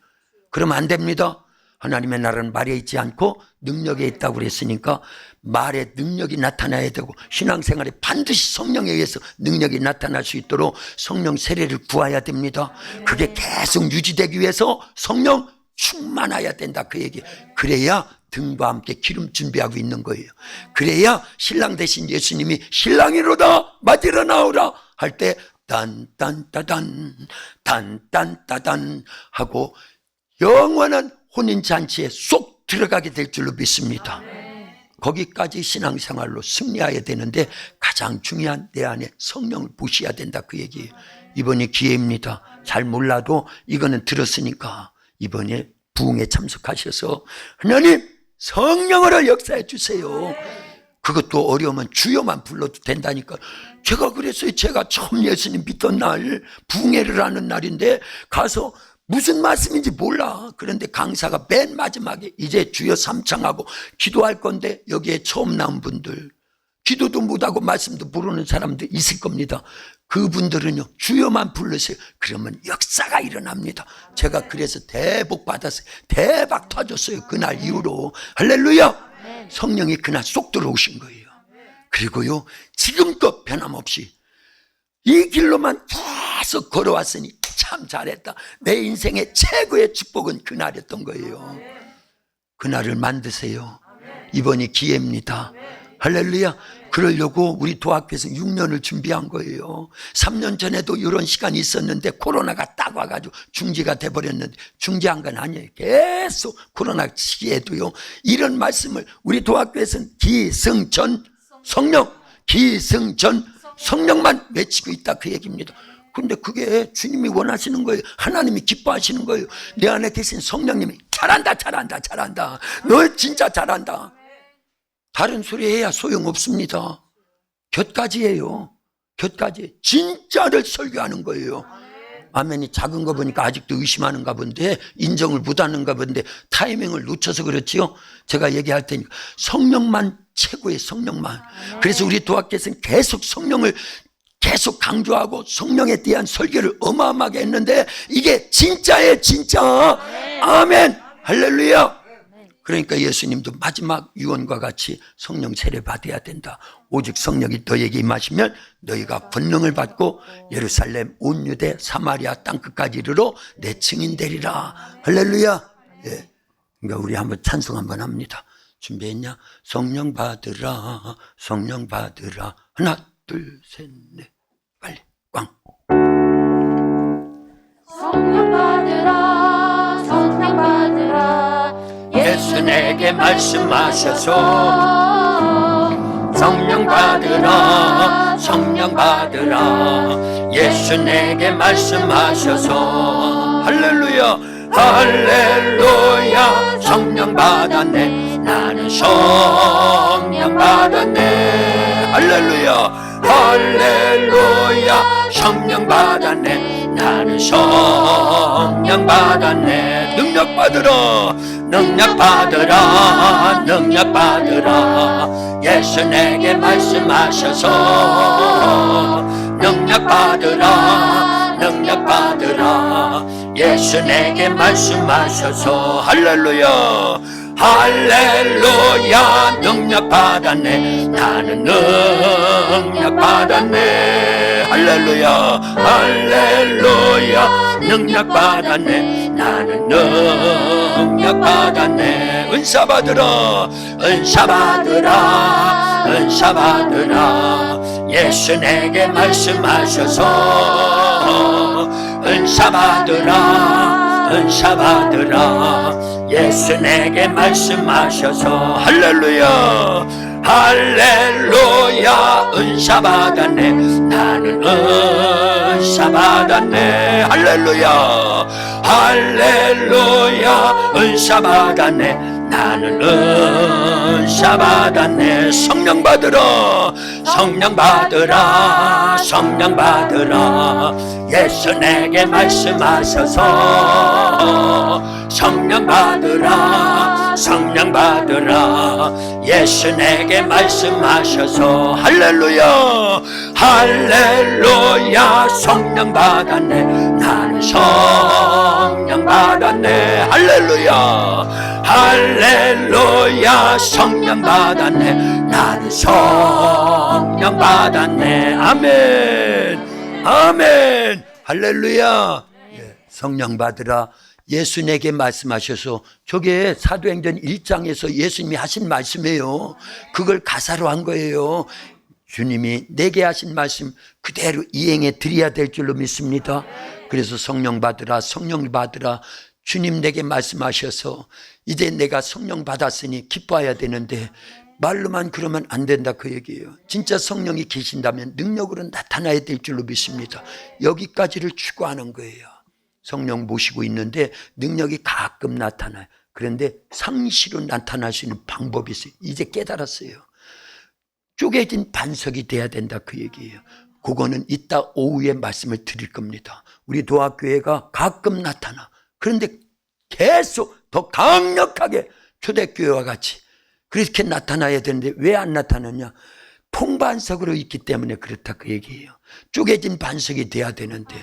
Speaker 1: 그러면 안 됩니다. 하나님의 나라는 말에 있지 않고 능력에 있다고 그랬으니까 말에 능력이 나타나야 되고 신앙생활에 반드시 성령에 의해서 능력이 나타날 수 있도록 성령 세례를 구해야 됩니다. 그게 계속 유지되기 위해서 성령 충만해야 된다 그 얘기. 그래야 등과 함께 기름 준비하고 있는 거예요. 그래야 신랑 대신 예수님이 신랑이로다 맞으러 나오라 할 때 딴딴따단 딴딴따단 하고 영원한 혼인잔치에 쏙 들어가게 될 줄로 믿습니다. 거기까지 신앙생활로 승리해야 되는데 가장 중요한 내 안에 성령을 보셔야 된다 그 얘기예요. 이번이 기회입니다. 잘 몰라도 이거는 들었으니까 이번에 부흥에 참석하셔서 하나님 성령으로 역사해 주세요. 그것도 어려우면 주여만 불러도 된다니까. 제가 그랬어요. 제가 처음 예수님 믿던 날 부흥회를 하는 날인데 가서 무슨 말씀인지 몰라. 그런데 강사가 맨 마지막에 이제 주여 삼창하고 기도할 건데 여기에 처음 나온 분들 기도도 못하고 말씀도 모르는 사람도 있을 겁니다. 그분들은요 주여만 부르세요. 그러면 역사가 일어납니다. 제가 그래서 대복 받았어요. 대박 터졌어요. 그날 이후로. 할렐루야. 성령이 그날 쏙 들어오신 거예요. 그리고요 지금껏 변함없이 이 길로만 계속 걸어왔으니 참 잘했다. 내 인생의 최고의 축복은 그날이었던 거예요. 그날을 만드세요. 이번이 기회입니다. 할렐루야. 그러려고 우리 도학교에서 6년을 준비한 거예요. 3년 전에도 이런 시간이 있었는데 코로나가 딱 와가지고 중지가 돼버렸는데, 중지한 건 아니에요. 계속 코로나 시기에도요, 이런 말씀을 우리 도학교에서는 기승전 성령, 기승전 성령만 외치고 있다, 그 얘기입니다. 근데 그게 주님이 원하시는 거예요. 하나님이 기뻐하시는 거예요. 내 안에 계신 성령님이 잘한다, 잘한다, 잘한다. 너 진짜 잘한다. 다른 소리 해야 소용없습니다. 곁까지 해요. 곁까지. 진짜를 설교하는 거예요. 아멘이 작은 거 보니까 아직도 의심하는가 본데, 인정을 못하는가 본데, 타이밍을 놓쳐서 그렇지요. 제가 얘기할 테니까 성령만 최고의 성령만. 그래서 우리 도학교에서는 계속 성령을 계속 강조하고 성령에 대한 설교를 어마어마하게 했는데, 이게 진짜예요, 진짜. 아멘. 할렐루야. 그러니까 예수님도 마지막 유언과 같이 성령 세례 받아야 된다. 오직 성령이 너에게 임하시면 너희가 권능을 받고 예루살렘 온 유대 사마리아 땅끝까지 이르러 내 증인 되리라. 할렐루야. 예. 그러니까 우리 한번 찬송 한번 합니다. 준비했냐? 성령 받으라, 성령 받으라. 하나 둘 셋 넷. 빨리 꽝.
Speaker 3: 성령 받으라, 성령 받으라.
Speaker 1: 예수 내게 말씀하셔서 성령 받으라, 성령 받으라. 예수 내게 말씀하셔서. 할렐루야, 할렐루야. 성령 받았네, 나는 성령 받았네. 할렐루야, 할렐루야. 성령 받았네, 나는 성령 받았네. 능력 받으라, 능력 받으라, 능력 받으라. 예수 내게 말씀하셔서 능력 받으라, 능력 받으라. 예수 내게 말씀하셔서. 할렐루야, 할렐루야. 능력 받았네, 나는 능력 받았네. 할렐루야, 할렐루야. 능력 받았네, 나는 능력 받았네. 은사 받으라, 은사 받으라, 은사 받으라. 예수 내게 말씀하셔서 은사 받으라, 은사 받으라. 예수 내게 말씀하셔서. 할렐루야, 할렐루야. 은사 받았네, 나는 은사 받았네. 할렐루야, 할렐루야. 은사 받았네, 나는 은사 받았네. 성령 받으라, 성령 받으라, 성령 받으라. 예수 내게 말씀하셔서 성령 받으라, 성령 받으라. 예수 내게 말씀하셔서. 할렐루야, 할렐루야. 성령 받았네, 나는 성령 받았네. 할렐루야, 할렐루야. 성령 받았네, 나는 성령 받았네. 아멘, 아멘. 할렐루야. 성령 받으라. 예수 내게 말씀하셔서. 저게 사도행전 1장에서 예수님이 하신 말씀이에요. 그걸 가사로 한 거예요. 주님이 내게 하신 말씀 그대로 이행해 드려야 될 줄로 믿습니다. 그래서 성령 받으라, 성령 받으라. 주님 내게 말씀하셔서 이제 내가 성령 받았으니 기뻐해야 되는데 말로만 그러면 안 된다, 그 얘기예요. 진짜 성령이 계신다면 능력으로 나타나야 될 줄로 믿습니다. 여기까지를 추구하는 거예요. 성령 모시고 있는데 능력이 가끔 나타나요. 그런데 상시로 나타날 수 있는 방법이 있어요. 이제 깨달았어요. 쪼개진 반석이 돼야 된다, 그 얘기예요. 그거는 이따 오후에 말씀을 드릴 겁니다. 우리 도학교회가 가끔 나타나. 그런데 계속 더 강력하게 초대교회와 같이 그렇게 나타나야 되는데 왜 안 나타나냐? 통반석으로 있기 때문에 그렇다, 그 얘기예요. 쪼개진 반석이 돼야 되는데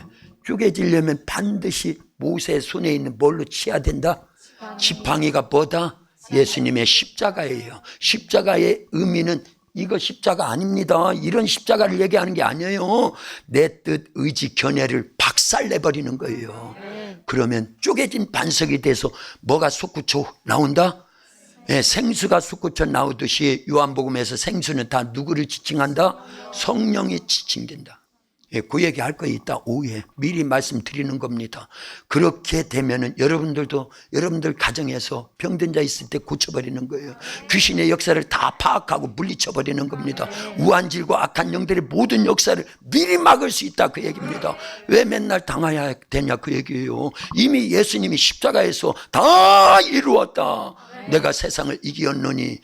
Speaker 1: 쪼개지려면 반드시 모세의 손에 있는 뭘로 치야 된다? 지팡이가 뭐다? 예수님의 십자가예요. 십자가의 의미는 이거 십자가 아닙니다. 이런 십자가를 얘기하는 게 아니에요. 내 뜻, 의지, 견해를 박살내버리는 거예요. 그러면 쪼개진 반석이 돼서 뭐가 솟구쳐 나온다? 예, 생수가 솟구쳐 나오듯이 요한복음에서 생수는 다 누구를 지칭한다? 성령이 지칭된다. 예, 그 얘기 할 거 있다. 오후에 미리 말씀드리는 겁니다. 그렇게 되면은 여러분들 가정에서 병든 자 있을 때 고쳐버리는 거예요. 귀신의 역사를 다 파악하고 물리쳐버리는 겁니다. 우한질과 악한 영들의 모든 역사를 미리 막을 수 있다, 그 얘기입니다. 왜 맨날 당해야 되냐, 그 얘기예요. 이미 예수님이 십자가에서 다 이루었다. 내가 세상을 이기었노니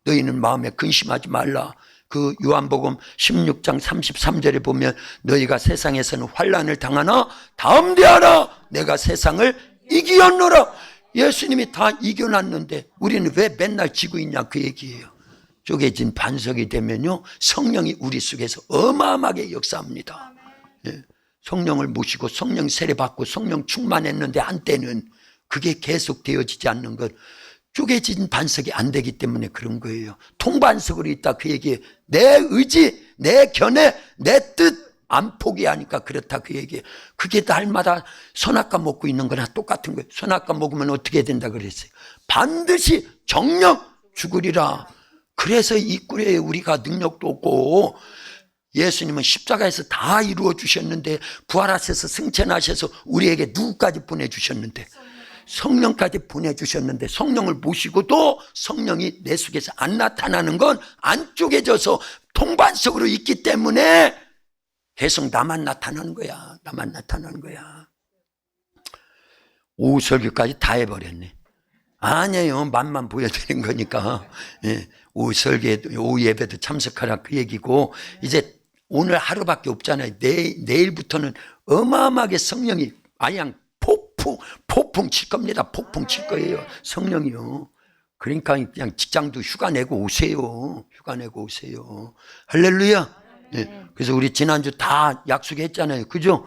Speaker 1: 너희는 마음에 근심하지 말라. 그 요한복음 16장 33절에 보면 너희가 세상에서는 환난을 당하나 담대하라, 내가 세상을 이기었노라. 예수님이 다 이겨놨는데 우리는 왜 맨날 지고 있냐, 그 얘기예요. 쪼개진 반석이 되면요, 성령이 우리 속에서 어마어마하게 역사합니다. 예. 성령을 모시고 성령 세례받고 성령 충만했는데 한때는 그게 계속 되어지지 않는 것, 쪼개진 반석이 안 되기 때문에 그런 거예요. 통반석으로 있다, 그 얘기예요. 내 의지, 내 견해, 내 뜻 안 포기하니까 그렇다, 그 얘기예요. 그게 날마다 선악과 먹고 있는 거나 똑같은 거예요. 선악과 먹으면 어떻게 된다 그랬어요? 반드시 정령 죽으리라. 그래서 이 꿀에 우리가 능력도 없고, 예수님은 십자가에서 다 이루어 주셨는데, 부활하셔서 승천하셔서 우리에게 누구까지 보내주셨는데, 성령까지 보내주셨는데, 성령을 모시고도 성령이 내 속에서 안 나타나는 건 안 쪼개져서 통반석으로 있기 때문에 계속 나만 나타나는 거야. 나만 나타나는 거야. 오후 설교까지 다 해버렸네. 아니에요, 맛만 보여드린 거니까. 예, 오후 설교에, 오후 예배도 참석하라, 그 얘기고, 이제 오늘 하루밖에 없잖아요. 내일부터는 어마어마하게 성령이 그냥 폭풍 칠 겁니다. 폭풍 칠 거예요, 성령이요. 그러니까 그냥 직장도 휴가 내고 오세요. 휴가 내고 오세요. 할렐루야. 예. 그래서 우리 지난주 다 약속했잖아요, 그죠?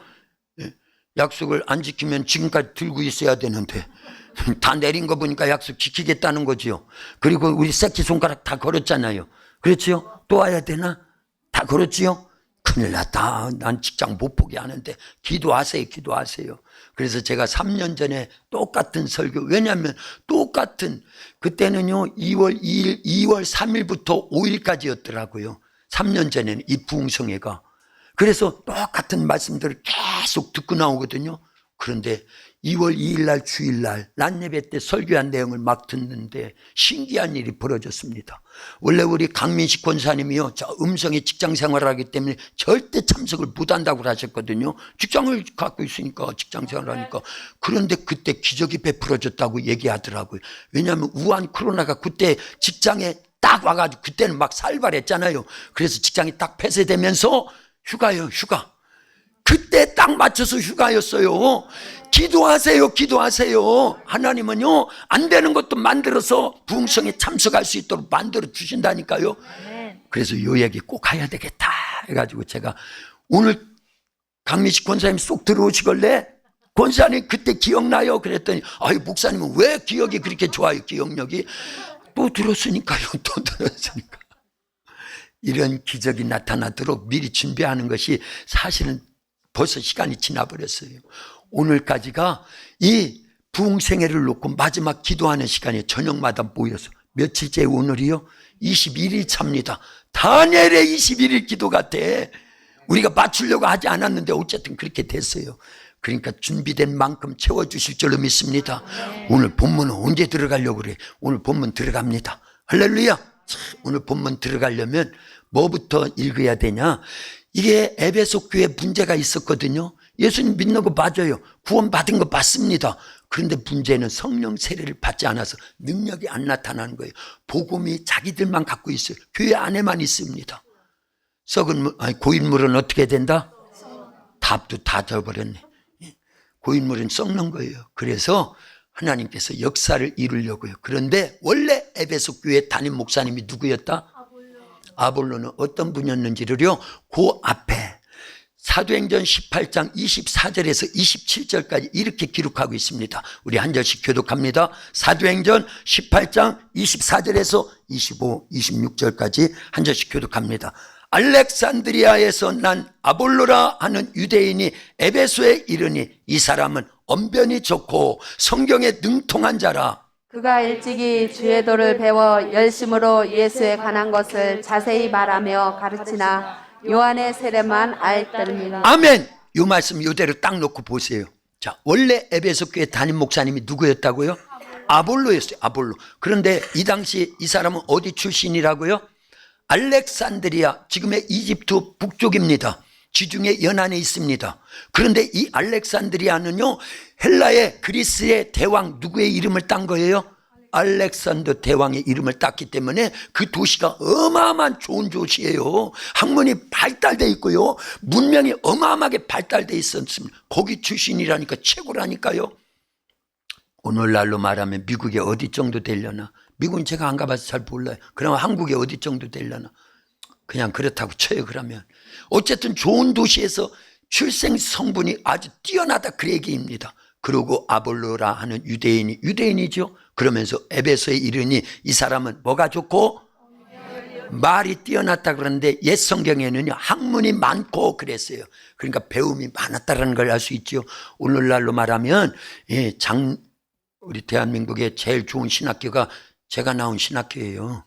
Speaker 1: 예. 약속을 안 지키면 지금까지 들고 있어야 되는데 다 내린 거 보니까 약속 지키겠다는 거죠. 그리고 우리 새끼손가락 다 걸었잖아요. 그렇지요? 또 와야 되나? 다 걸었지요? 큰일 났다. 난 직장 못 포기하는데 기도하세요, 기도하세요. 그래서 제가 3년 전에 똑같은 설교, 왜냐하면 똑같은, 그때는요 2월 2일, 2월 3일부터 5일까지였더라고요. 3년 전에는 이 부흥성회가. 그래서 똑같은 말씀들을 계속 듣고 나오거든요. 그런데 2월 2일 날 주일날 낮예배 때 설교한 내용을 막 듣는데 신기한 일이 벌어졌습니다. 원래 우리 강민식 권사님이요, 저 음성의 직장 생활을 하기 때문에 절대 참석을 못한다고 하셨거든요. 직장을 갖고 있으니까, 직장 생활을 하니까. 그런데 그때 기적이 베풀어졌다고 얘기하더라고요. 왜냐하면 우한 코로나가 그때 직장에 딱 와가지고 그때는 막 살벌했잖아요. 그래서 직장이 딱 폐쇄되면서 휴가요, 휴가. 그때 딱 맞춰서 휴가였어요. 기도하세요, 기도하세요. 하나님은요, 안 되는 것도 만들어서 부흥성에 참석할 수 있도록 만들어 주신다니까요. 그래서 요 얘기 꼭 해야 되겠다 해가지고 제가 오늘 강미식 권사님 쏙 들어오시길래, 권사님 그때 기억나요? 그랬더니, 아유, 목사님은 왜 기억이 그렇게 좋아요, 기억력이? 또 들었으니까요, 또 들었으니까. 이런 기적이 나타나도록 미리 준비하는 것이 사실은 벌써 시간이 지나버렸어요. 오늘까지가 이 부흥생애를 놓고 마지막 기도하는 시간에 저녁마다 모여서, 며칠째 오늘이요? 21일 차입니다. 다니엘의 21일 기도 같아. 우리가 맞추려고 하지 않았는데 어쨌든 그렇게 됐어요. 그러니까 준비된 만큼 채워주실 줄로 믿습니다. 오늘 본문은 언제 들어가려고 그래? 오늘 본문 들어갑니다. 할렐루야. 오늘 본문 들어가려면 뭐부터 읽어야 되냐? 이게 에베소 교회 문제가 있었거든요. 예수님 믿는 거 맞아요. 구원 받은 거 맞습니다. 그런데 문제는 성령 세례를 받지 않아서 능력이 안 나타나는 거예요. 복음이 자기들만 갖고 있어요. 교회 안에만 있습니다. 썩은 물, 고인물은 어떻게 된다? 답도 다 져버렸네. 고인물은 썩는 거예요. 그래서 하나님께서 역사를 이루려고요. 그런데 원래 에베소 교회 담임 목사님이 누구였다? 아볼로는 어떤 분이었는지를요, 그 앞에 사도행전 18장 24절에서 27절까지 이렇게 기록하고 있습니다. 우리 한 절씩 교독합니다. 사도행전 18장 24절에서 25, 26절까지 한 절씩 교독합니다. 알렉산드리아에서 난 아볼로라 하는 유대인이 에베소에 이르니 이 사람은 언변이 좋고 성경에 능통한 자라.
Speaker 2: 그가 일찍이 주의 도를 배워 열심으로 예수에 관한 것을 자세히 말하며 가르치나 요한의 세례만 알더니라.
Speaker 1: 아멘. 이 말씀 이대로 딱 놓고 보세요. 자, 원래 에베소 교회 담임 목사님이 누구였다고요? 아볼로였어요. 아볼로. 그런데 이 당시 이 사람은 어디 출신이라고요? 알렉산드리아, 지금의 이집트 북쪽입니다. 지중해 연안에 있습니다. 그런데 이 알렉산드리아는요, 헬라의 그리스의 대왕 누구의 이름을 딴 거예요? 알렉산더 대왕의 이름을 땄기 때문에 그 도시가 어마어마한 좋은 도시예요. 학문이 발달돼 있고요, 문명이 어마어마하게 발달돼 있었습니다. 거기 출신이라니까 최고라니까요. 오늘날로 말하면 미국에 어디 정도 되려나? 미국은 제가 안 가봐서 잘 몰라요. 그러면 한국에 어디 정도 되려나? 그냥 그렇다고 쳐요. 그러면 어쨌든 좋은 도시에서 출생 성분이 아주 뛰어나다, 그 얘기입니다. 그리고 아볼로라 하는 유대인이죠. 그러면서 에베소에 이르니 이 사람은 뭐가 좋고 말이 뛰어났다 그러는데 옛 성경에는요, 학문이 많고 그랬어요. 그러니까 배움이 많았다는 걸 알 수 있죠. 오늘날로 말하면 우리 대한민국의 제일 좋은 신학교가 제가 나온 신학교예요.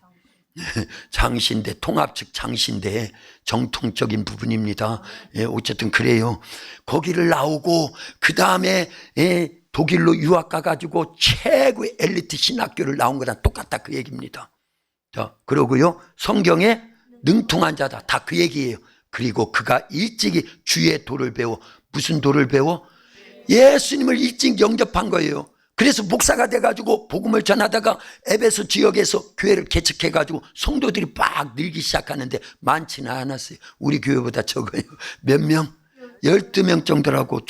Speaker 1: 장신대, 통합측 장신대, 정통적인 부분입니다. 어쨌든 그래요. 거기를 나오고 그 다음에 독일로 유학 가가지고 최고의 엘리트 신학교를 나온 거랑 똑같다, 그 얘기입니다. 자, 그러고요, 성경에 능통한 자다, 다 그 얘기예요. 그리고 그가 일찍이 주의 도를 배워, 무슨 도를 배워? 예수님을 일찍 영접한 거예요. 그래서 목사가 돼가지고 복음을 전하다가 에베소 지역에서 교회를 개척해가지고 성도들이 막 늘기 시작하는데 많지는 않았어요. 우리 교회보다 적어요. 몇 명? 12명 정도라고.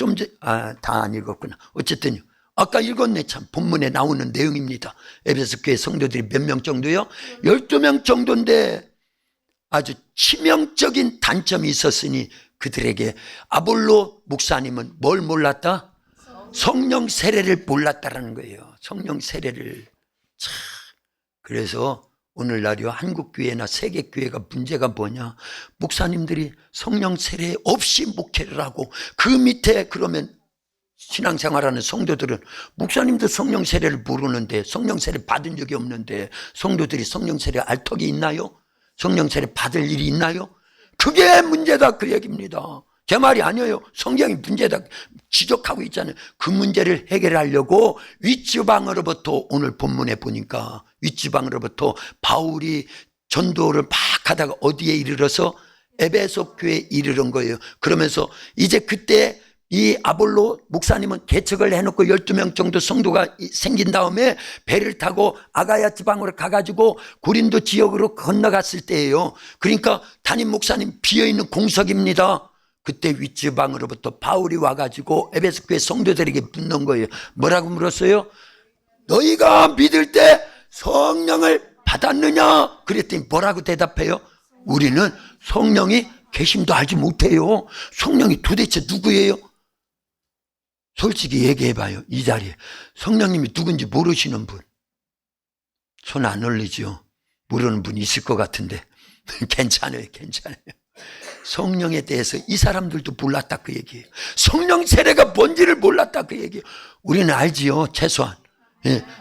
Speaker 1: 다 안 읽었구나. 어쨌든요, 아까 읽었네. 참 본문에 나오는 내용입니다. 에베소 교회 성도들이 몇 명 정도요? 12명 정도인데 아주 치명적인 단점이 있었으니 그들에게 아볼로 목사님은 뭘 몰랐다? 성령 세례를 몰랐다라는 거예요. 성령 세례를. 참. 그래서 오늘날요, 한국교회나 세계교회가 문제가 뭐냐? 목사님들이 성령 세례 없이 목회를 하고 그 밑에 그러면 신앙생활하는 성도들은 목사님도 성령 세례를 모르는데, 성령 세례 받은 적이 없는데 성도들이 성령 세례 알 턱이 있나요? 성령 세례 받을 일이 있나요? 그게 문제다, 그 얘기입니다. 제 말이 아니에요. 성경이 문제다 지적하고 있잖아요. 그 문제를 해결하려고 윗지방으로부터, 오늘 본문에 보니까 윗지방으로부터 바울이 전도를 막 하다가 어디에 이르러서 에베소 교회에 이르는 거예요. 그러면서 이제 그때 이 아볼로 목사님은 개척을 해놓고 12명 정도 성도가 생긴 다음에 배를 타고 아가야 지방으로 가가지고 고린도 지역으로 건너갔을 때예요. 그러니까 담임 목사님 비어있는 공석입니다. 그때 윗지방으로부터 바울이 와가지고 에베소 교회 성도들에게 묻는 거예요. 뭐라고 물었어요? 너희가 믿을 때 성령을 받았느냐? 그랬더니 뭐라고 대답해요? 우리는 성령이 계심도 알지 못해요. 성령이 도대체 누구예요? 솔직히 얘기해봐요. 이 자리에 성령님이 누군지 모르시는 분 손 안 올리죠. 모르는 분 있을 것 같은데 괜찮아요. 성령에 대해서 이 사람들도 몰랐다, 그 얘기예요. 성령 세례가 뭔지를 몰랐다, 그 얘기예요. 우리는 알지요, 최소한.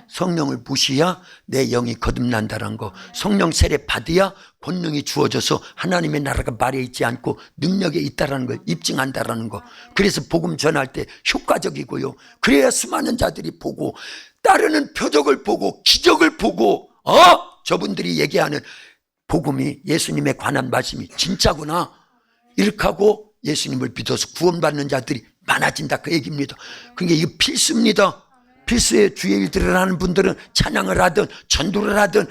Speaker 1: 성령을 모시야 내 영이 거듭난다는 거, 성령 세례 받아야 권능이 주어져서 하나님의 나라가 말에 있지 않고 능력에 있다는 걸 입증한다는 거. 그래서 복음 전할 때 효과적이고요. 그래야 수많은 자들이 보고 따르는 표적을 보고 기적을 보고 저분들이 얘기하는 복음이, 예수님에 관한 말씀이 진짜구나, 이렇게 하고 예수님을 믿어서 구원받는 자들이 많아진다, 그 얘기입니다. 그러니까 이거 필수입니다. 필수의 주의 일들을 하는 분들은 찬양을 하든 전도를 하든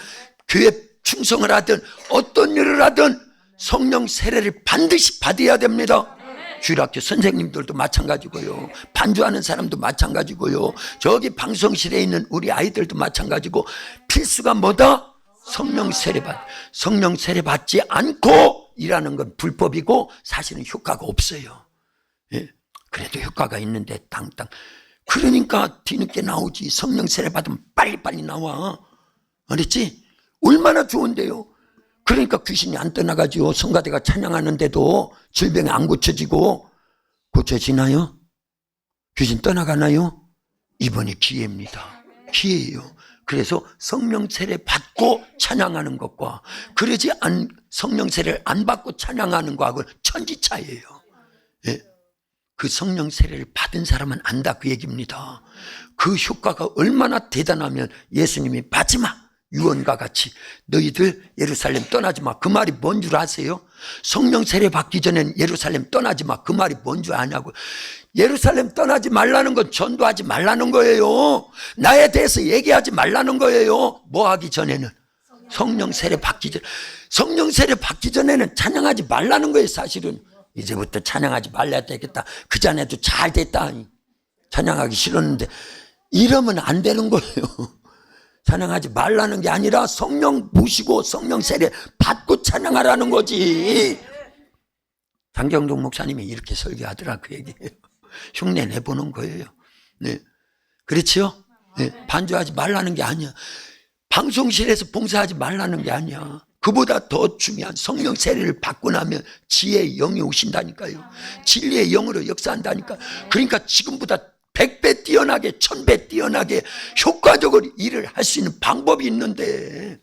Speaker 1: 교회 충성을 하든 어떤 일을 하든 성령 세례를 반드시 받아야 됩니다. 주일학교 선생님들도 마찬가지고요, 반주하는 사람도 마찬가지고요, 저기 방송실에 있는 우리 아이들도 마찬가지고, 필수가 뭐다? 성령 세례 받지 않고 일하는 건 불법이고 사실은 효과가 없어요. 그래도 효과가 있는데 땅땅. 그러니까 뒤늦게 나오지. 성령 세례 받으면 빨리빨리 나와. 알았지? 얼마나 좋은데요. 그러니까 귀신이 안 떠나가지고 성가대가 찬양하는데도 질병이 안 고쳐지고. 고쳐지나요? 귀신 떠나가나요? 이번이 기회입니다. 기회예요. 그래서 성령 세례 받고 찬양하는 것과 성령 세례를 안 받고 찬양하는 거하고 천지차이예요. 예. 그 성령 세례를 받은 사람은 안다 그 얘기입니다. 그 효과가 얼마나 대단하면 예수님이 마지막 유언과 같이 너희들 예루살렘 떠나지 마. 그 말이 뭔 줄 아세요? 성령 세례 받기 전엔 예루살렘 떠나지 마. 그 말이 뭔 줄 아냐고. 예루살렘 떠나지 말라는 건 전도하지 말라는 거예요. 나에 대해서 얘기하지 말라는 거예요. 뭐 하기 전에는? 성령 세례 받기 전. 성령 세례 받기 전에는 찬양하지 말라는 거예요. 사실은 이제부터 찬양하지 말라야 되겠다. 그 전에도 잘 됐다. 찬양하기 싫었는데 이러면 안 되는 거예요. 찬양하지 말라는 게 아니라 성령 모시고 성령 세례 받고 찬양하라는 거지. 장경동 목사님이 이렇게 설교하더라 그 얘기예요. 흉내 내보는 거예요. 네. 그렇죠? 네. 반주하지 말라는 게 아니야. 방송실에서 봉사하지 말라는 게 아니야. 그보다 더 중요한 성령 세례를 받고 나면 지혜의 영이 오신다니까요. 진리의 영으로 역사한다니까. 그러니까 지금보다 100배 뛰어나게 1000배 뛰어나게 효과적으로 일을 할 수 있는 방법이 있는데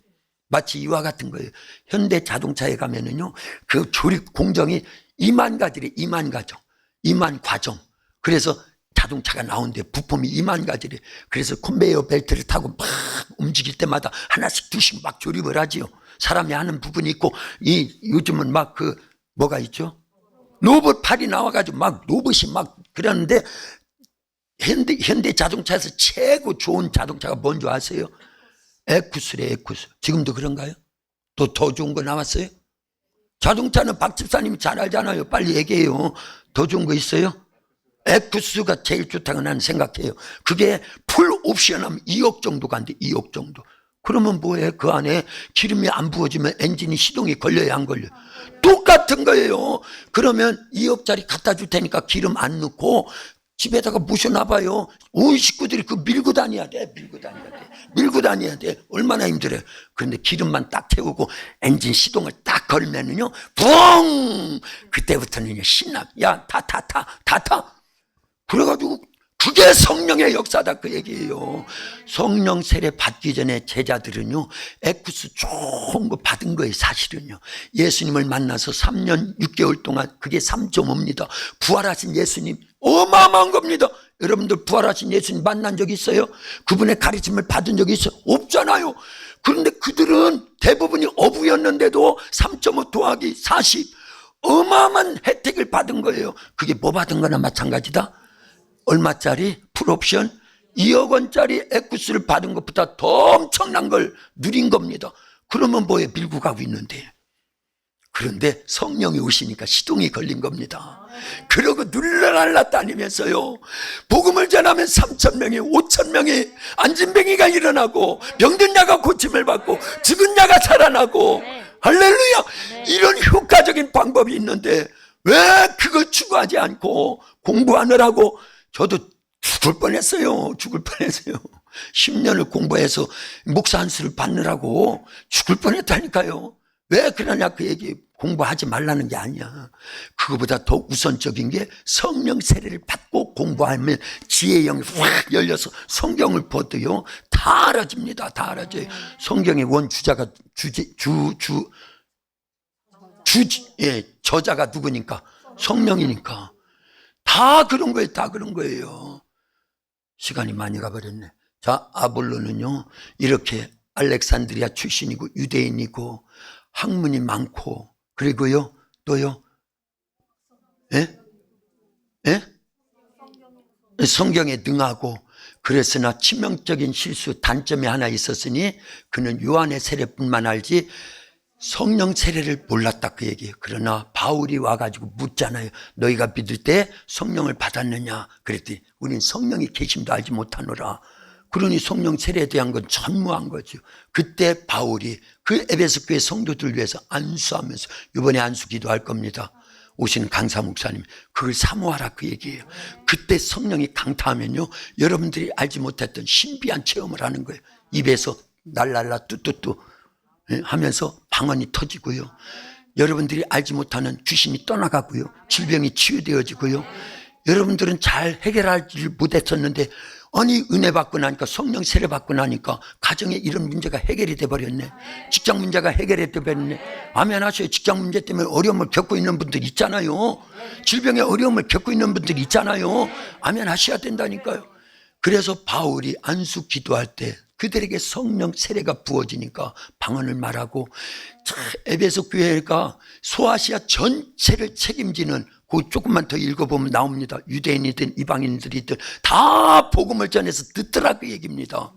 Speaker 1: 마치 이와 같은 거예요. 현대 자동차에 가면은요 그 조립 공정이 2만 가지래. 2만 가정 2만 과정. 그래서 자동차가 나오는데 부품이 2만 가지래. 그래서 컨베이어 벨트를 타고 막 움직일 때마다 하나씩 두씩 막 조립을 하지요. 사람이 하는 부분이 있고 요즘은 막 뭐가 있죠? 로봇 팔이 나와가지고 막 로봇이 막 그러는데 현대 자동차에서 최고 좋은 자동차가 뭔지 아세요? 에쿠스래. 에쿠스. 지금도 그런가요? 또 더 좋은 거 나왔어요? 자동차는 박 집사님이 잘 알잖아요. 빨리 얘기해요. 더 좋은 거 있어요? 에쿠스가 제일 좋다고 나는 생각해요. 그게 풀 옵션하면 2억 정도 간대. 2억 정도. 그러면 뭐해? 그 안에 기름이 안 부어지면 엔진이 시동이 걸려야 안 걸려? 똑같은 거예요. 그러면 2억짜리 갖다 줄 테니까 기름 안 넣고 집에다가 모셔놔봐요. 온 식구들이 밀고 다녀야 돼. 밀고 다녀야 돼. 얼마나 힘들어요. 그런데 기름만 딱 태우고 엔진 시동을 딱 걸면은요, 붕! 그때부터는요, 신나. 야, 타. 그래가지고 그게 성령의 역사다 그 얘기예요. 성령 세례 받기 전에 제자들은요 에쿠스 좋은 거 받은 거예요. 사실은요 예수님을 만나서 3년 6개월 동안 그게 3.5입니다. 부활하신 예수님 어마어마한 겁니다. 여러분들 부활하신 예수님 만난 적 있어요? 그분의 가르침을 받은 적이 있어요? 없잖아요. 그런데 그들은 대부분이 어부였는데도 3.5 더하기 40 어마어마한 혜택을 받은 거예요. 그게 뭐 받은 거나 마찬가지다. 얼마짜리? 풀옵션 2억 원짜리 에쿠스를 받은 것보다 더 엄청난 걸 누린 겁니다. 그러면 뭐에 밀고 가고 있는데. 그런데 성령이 오시니까 시동이 걸린 겁니다. 그러고 눌러날라 다니면서요 복음을 전하면 3,000명이 5,000명이 안진뱅이가 일어나고 병든 자가 고침을 받고 죽은 자가 살아나고 할렐루야. 이런 효과적인 방법이 있는데 왜 그걸 추구하지 않고 공부하느라고 저도 죽을 뻔했어요. 10년을 공부해서 목사 안수를 받느라고 죽을 뻔했다니까요. 왜 그러냐 그 얘기. 공부하지 말라는 게 아니야. 그거보다 더 우선적인 게 성령 세례를 받고 공부하면 지혜의 영이 확 열려서 성경을 보도요 다 알아집니다. 다 알아져요. 성경의 원주자가 저자가 누구니까? 성령이니까. 다 그런 거예요. 다 그런 거예요. 시간이 많이 가버렸네. 자, 아볼로는요 이렇게 알렉산드리아 출신이고 유대인이고 학문이 많고 그리고요 또요 성경에 능하고 그랬으나 치명적인 실수 단점이 하나 있었으니 그는 요한의 세례뿐만 알지 성령 세례를 몰랐다 그 얘기예요. 그러나 바울이 와가지고 묻잖아요. 너희가 믿을 때 성령을 받았느냐? 그랬더니 우린 성령이 계심도 알지 못하노라. 그러니 성령 세례에 대한 건 전무한 거죠. 그때 바울이 그 에베소 교회 성도들 위해서 안수하면서 이번에 안수 기도할 겁니다. 오시는 강사 목사님 그걸 사모하라 그 얘기예요. 그때 성령이 강타하면요 여러분들이 알지 못했던 신비한 체험을 하는 거예요. 입에서 날랄라 뚜뚜뚜 하면서 방언이 터지고요. 여러분들이 알지 못하는 귀신이 떠나가고요. 질병이 치유되어지고요. 여러분들은 잘 해결하지 못했었는데 아니 은혜 받고 나니까 성령 세례 받고 나니까 가정에 이런 문제가 해결이 돼버렸네. 직장 문제가 해결이 돼버렸네. 아멘 하셔요. 직장 문제 때문에 어려움을 겪고 있는 분들 있잖아요. 질병의 어려움을 겪고 있는 분들 있잖아요. 아멘 하셔야 된다니까요. 그래서 바울이 안수 기도할 때 그들에게 성령 세례가 부어지니까 방언을 말하고, 에베소 교회가 소아시아 전체를 책임지는, 그 조금만 더 읽어보면 나옵니다. 유대인이든 이방인들이든 다 복음을 전해서 듣더라 그 얘기입니다.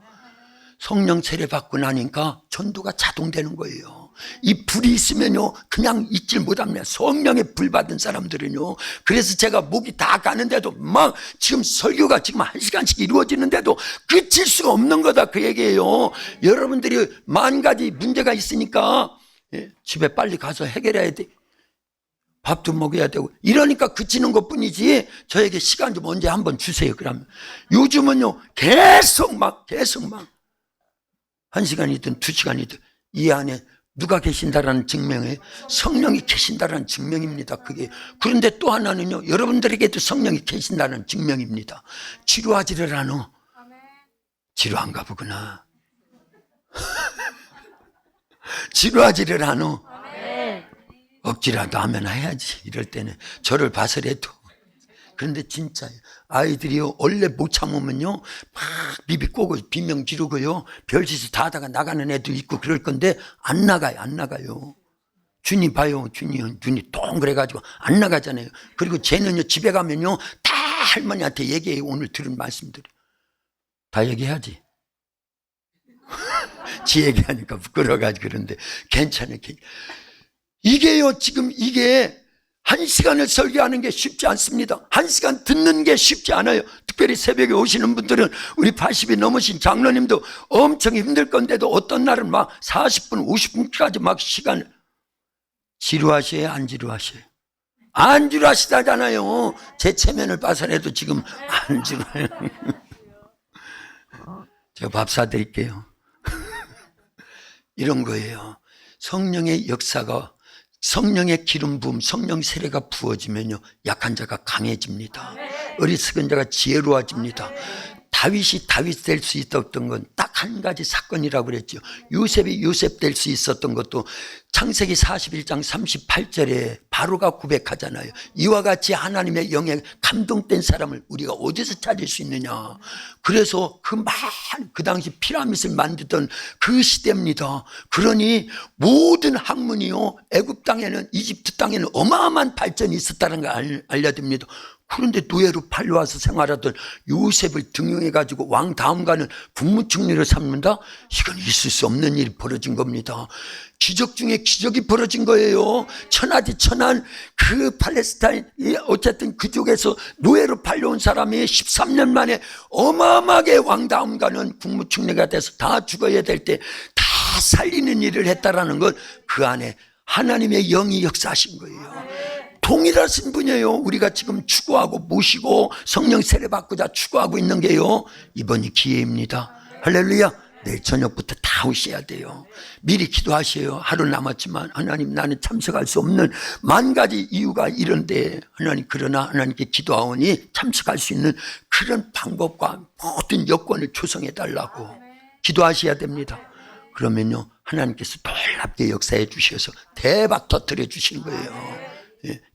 Speaker 1: 성령 세례 받고 나니까 전도가 자동되는 거예요. 이 불이 있으면요 그냥 잊질 못합니다. 성령의 불 받은 사람들은요. 그래서 제가 목이 다 가는데도 막 지금 설교가 지금 1시간씩 이루어지는데도 그칠 수가 없는 거다 그 얘기예요. 여러분들이 만 가지 문제가 있으니까 집에 빨리 가서 해결해야 돼. 밥도 먹어야 되고 이러니까 그치는 것뿐이지, 저에게 시간 좀 언제 한번 주세요. 그러면 요즘은요 계속 막 1시간이든 2시간이든 이 안에 누가 계신다라는 증명이에요. 성령이 계신다라는 증명입니다. 그게. 그런데 또 하나는요, 여러분들에게도 성령이 계신다는 증명입니다. 치료하지를 않아. 치료한가 보구나. 치료하지를 않아. 억지라도 하면 해야지. 이럴 때는 저를 봐서라도. 그런데 진짜예요. 아이들이요 원래 못 참으면요 막 비비 꼬고 비명 지르고요 별짓을 다 하다가 나가는 애도 있고 그럴 건데 안 나가요. 준이 봐요. 준이 동그래가지고 안 나가잖아요. 그리고 쟤는요 집에 가면요 다 할머니한테 얘기해요. 오늘 들은 말씀들이 다 얘기해야지. 지 얘기하니까 부끄러워가지고. 그런데 괜찮아요. 이게요 지금 이게 1시간을 설교하는 게 쉽지 않습니다. 1시간 듣는 게 쉽지 않아요. 특별히 새벽에 오시는 분들은, 우리 80이 넘으신 장로님도 엄청 힘들 건데도 어떤 날은 막 40분 50분까지 막 시간. 지루하셔요 안 지루하셔요? 안 지루하시다잖아요. 제 체면을 봐서라도 지금 안 지루해요. 제가 밥 사드릴게요. 이런 거예요. 성령의 역사가, 성령의 기름 부음, 성령 세례가 부어지면요 약한 자가 강해집니다. 어리석은 자가 지혜로워집니다. 다윗이 다윗 될 수 있었던 건 딱 한 가지 사건이라고 그랬죠. 요셉이 요셉 될 수 있었던 것도 창세기 41장 38절에 바로가 고백하잖아요. 이와 같이 하나님의 영에 감동된 사람을 우리가 어디서 찾을 수 있느냐. 그래서 그 당시 피라밋을 만들던 그 시대입니다. 그러니 모든 학문이요 애굽 땅에는, 이집트 땅에는 어마어마한 발전이 있었다는 걸 알려드립니다. 그런데 노예로 팔려와서 생활하던 요셉을 등용해가지고 왕 다음가는 국무총리를 삼는다? 이건 있을 수 없는 일이 벌어진 겁니다. 기적 중에 기적이 벌어진 거예요. 천하디 천한 그 팔레스타인, 어쨌든 그쪽에서 노예로 팔려온 사람이 13년 만에 어마어마하게 왕 다음가는 국무총리가 돼서 다 죽어야 될 때 다 살리는 일을 했다라는 건 그 안에 하나님의 영이 역사하신 거예요. 동일하신 분이에요. 우리가 지금 추구하고 모시고 성령 세례 받고자 추구하고 있는 게요, 이번이 기회입니다. 할렐루야. 내일 저녁부터 다 오셔야 돼요. 미리 기도하셔요. 하루 남았지만 하나님 나는 참석할 수 없는 만 가지 이유가 이런데 하나님, 그러나 하나님께 기도하오니 참석할 수 있는 그런 방법과 모든 여건을 조성해 달라고 기도하셔야 됩니다. 그러면요 하나님께서 놀랍게 역사해 주셔서 대박 터뜨려 주시는 거예요.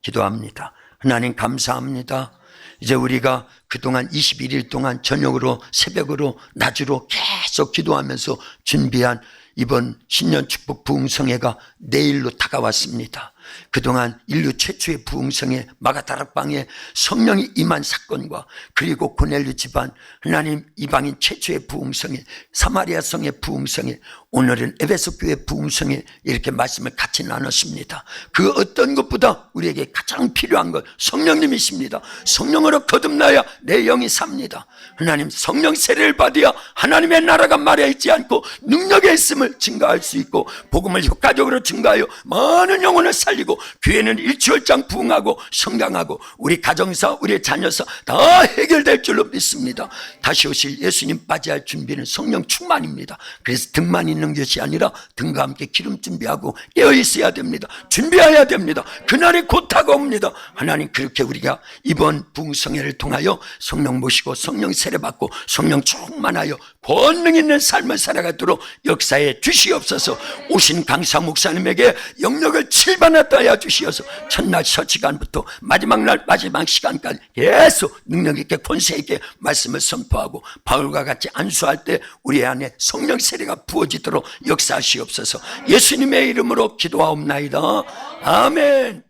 Speaker 1: 기도합니다. 하나님 감사합니다. 이제 우리가 그동안 21일 동안 저녁으로 새벽으로 낮으로 계속 기도하면서 준비한 이번 신년 축복 부흥성회가 내일로 다가왔습니다. 그동안 인류 최초의 부흥성회 마가다락방에 성령이 임한 사건과, 그리고 고넬류 집안, 하나님 이방인 최초의 부흥성회, 사마리아 성의 부흥성회, 오늘은 에베소 교회 부흥성회, 이렇게 말씀을 같이 나눴습니다. 그 어떤 것보다 우리에게 가장 필요한 것 성령님이십니다. 성령으로 거듭나야 내 영이 삽니다. 하나님 성령 세례를 받아야 하나님의 나라가 말해 있지 않고 능력의 있음을 증가할 수 있고 복음을 효과적으로 증가하여 많은 영혼을 살 살리고 교회는 일취월장 부흥하고 성장하고 우리 가정사 우리 자녀사 다 해결될 줄로 믿습니다. 다시 오실 예수님 맞이할 준비는 성령 충만입니다. 그래서 등만 있는 것이 아니라 등과 함께 기름 준비하고 깨어 있어야 됩니다. 준비해야 됩니다. 그날이 곧 다가옵니다. 하나님 그렇게 우리가 이번 부흥성회를 통하여 성령 모시고 성령 세례받고 성령 충만하여 권능 있는 삶을 살아가도록 역사에 주시옵소서. 오신 강사 목사님에게 영역을 칠반하여 주시어서 첫날 첫 시간부터 마지막 날 마지막 시간까지 계속 능력 있게 권세 있게 말씀을 선포하고 바울과 같이 안수할 때 우리 안에 성령 세례가 부어지도록 역사하시옵소서. 예수님의 이름으로 기도하옵나이다. 아멘.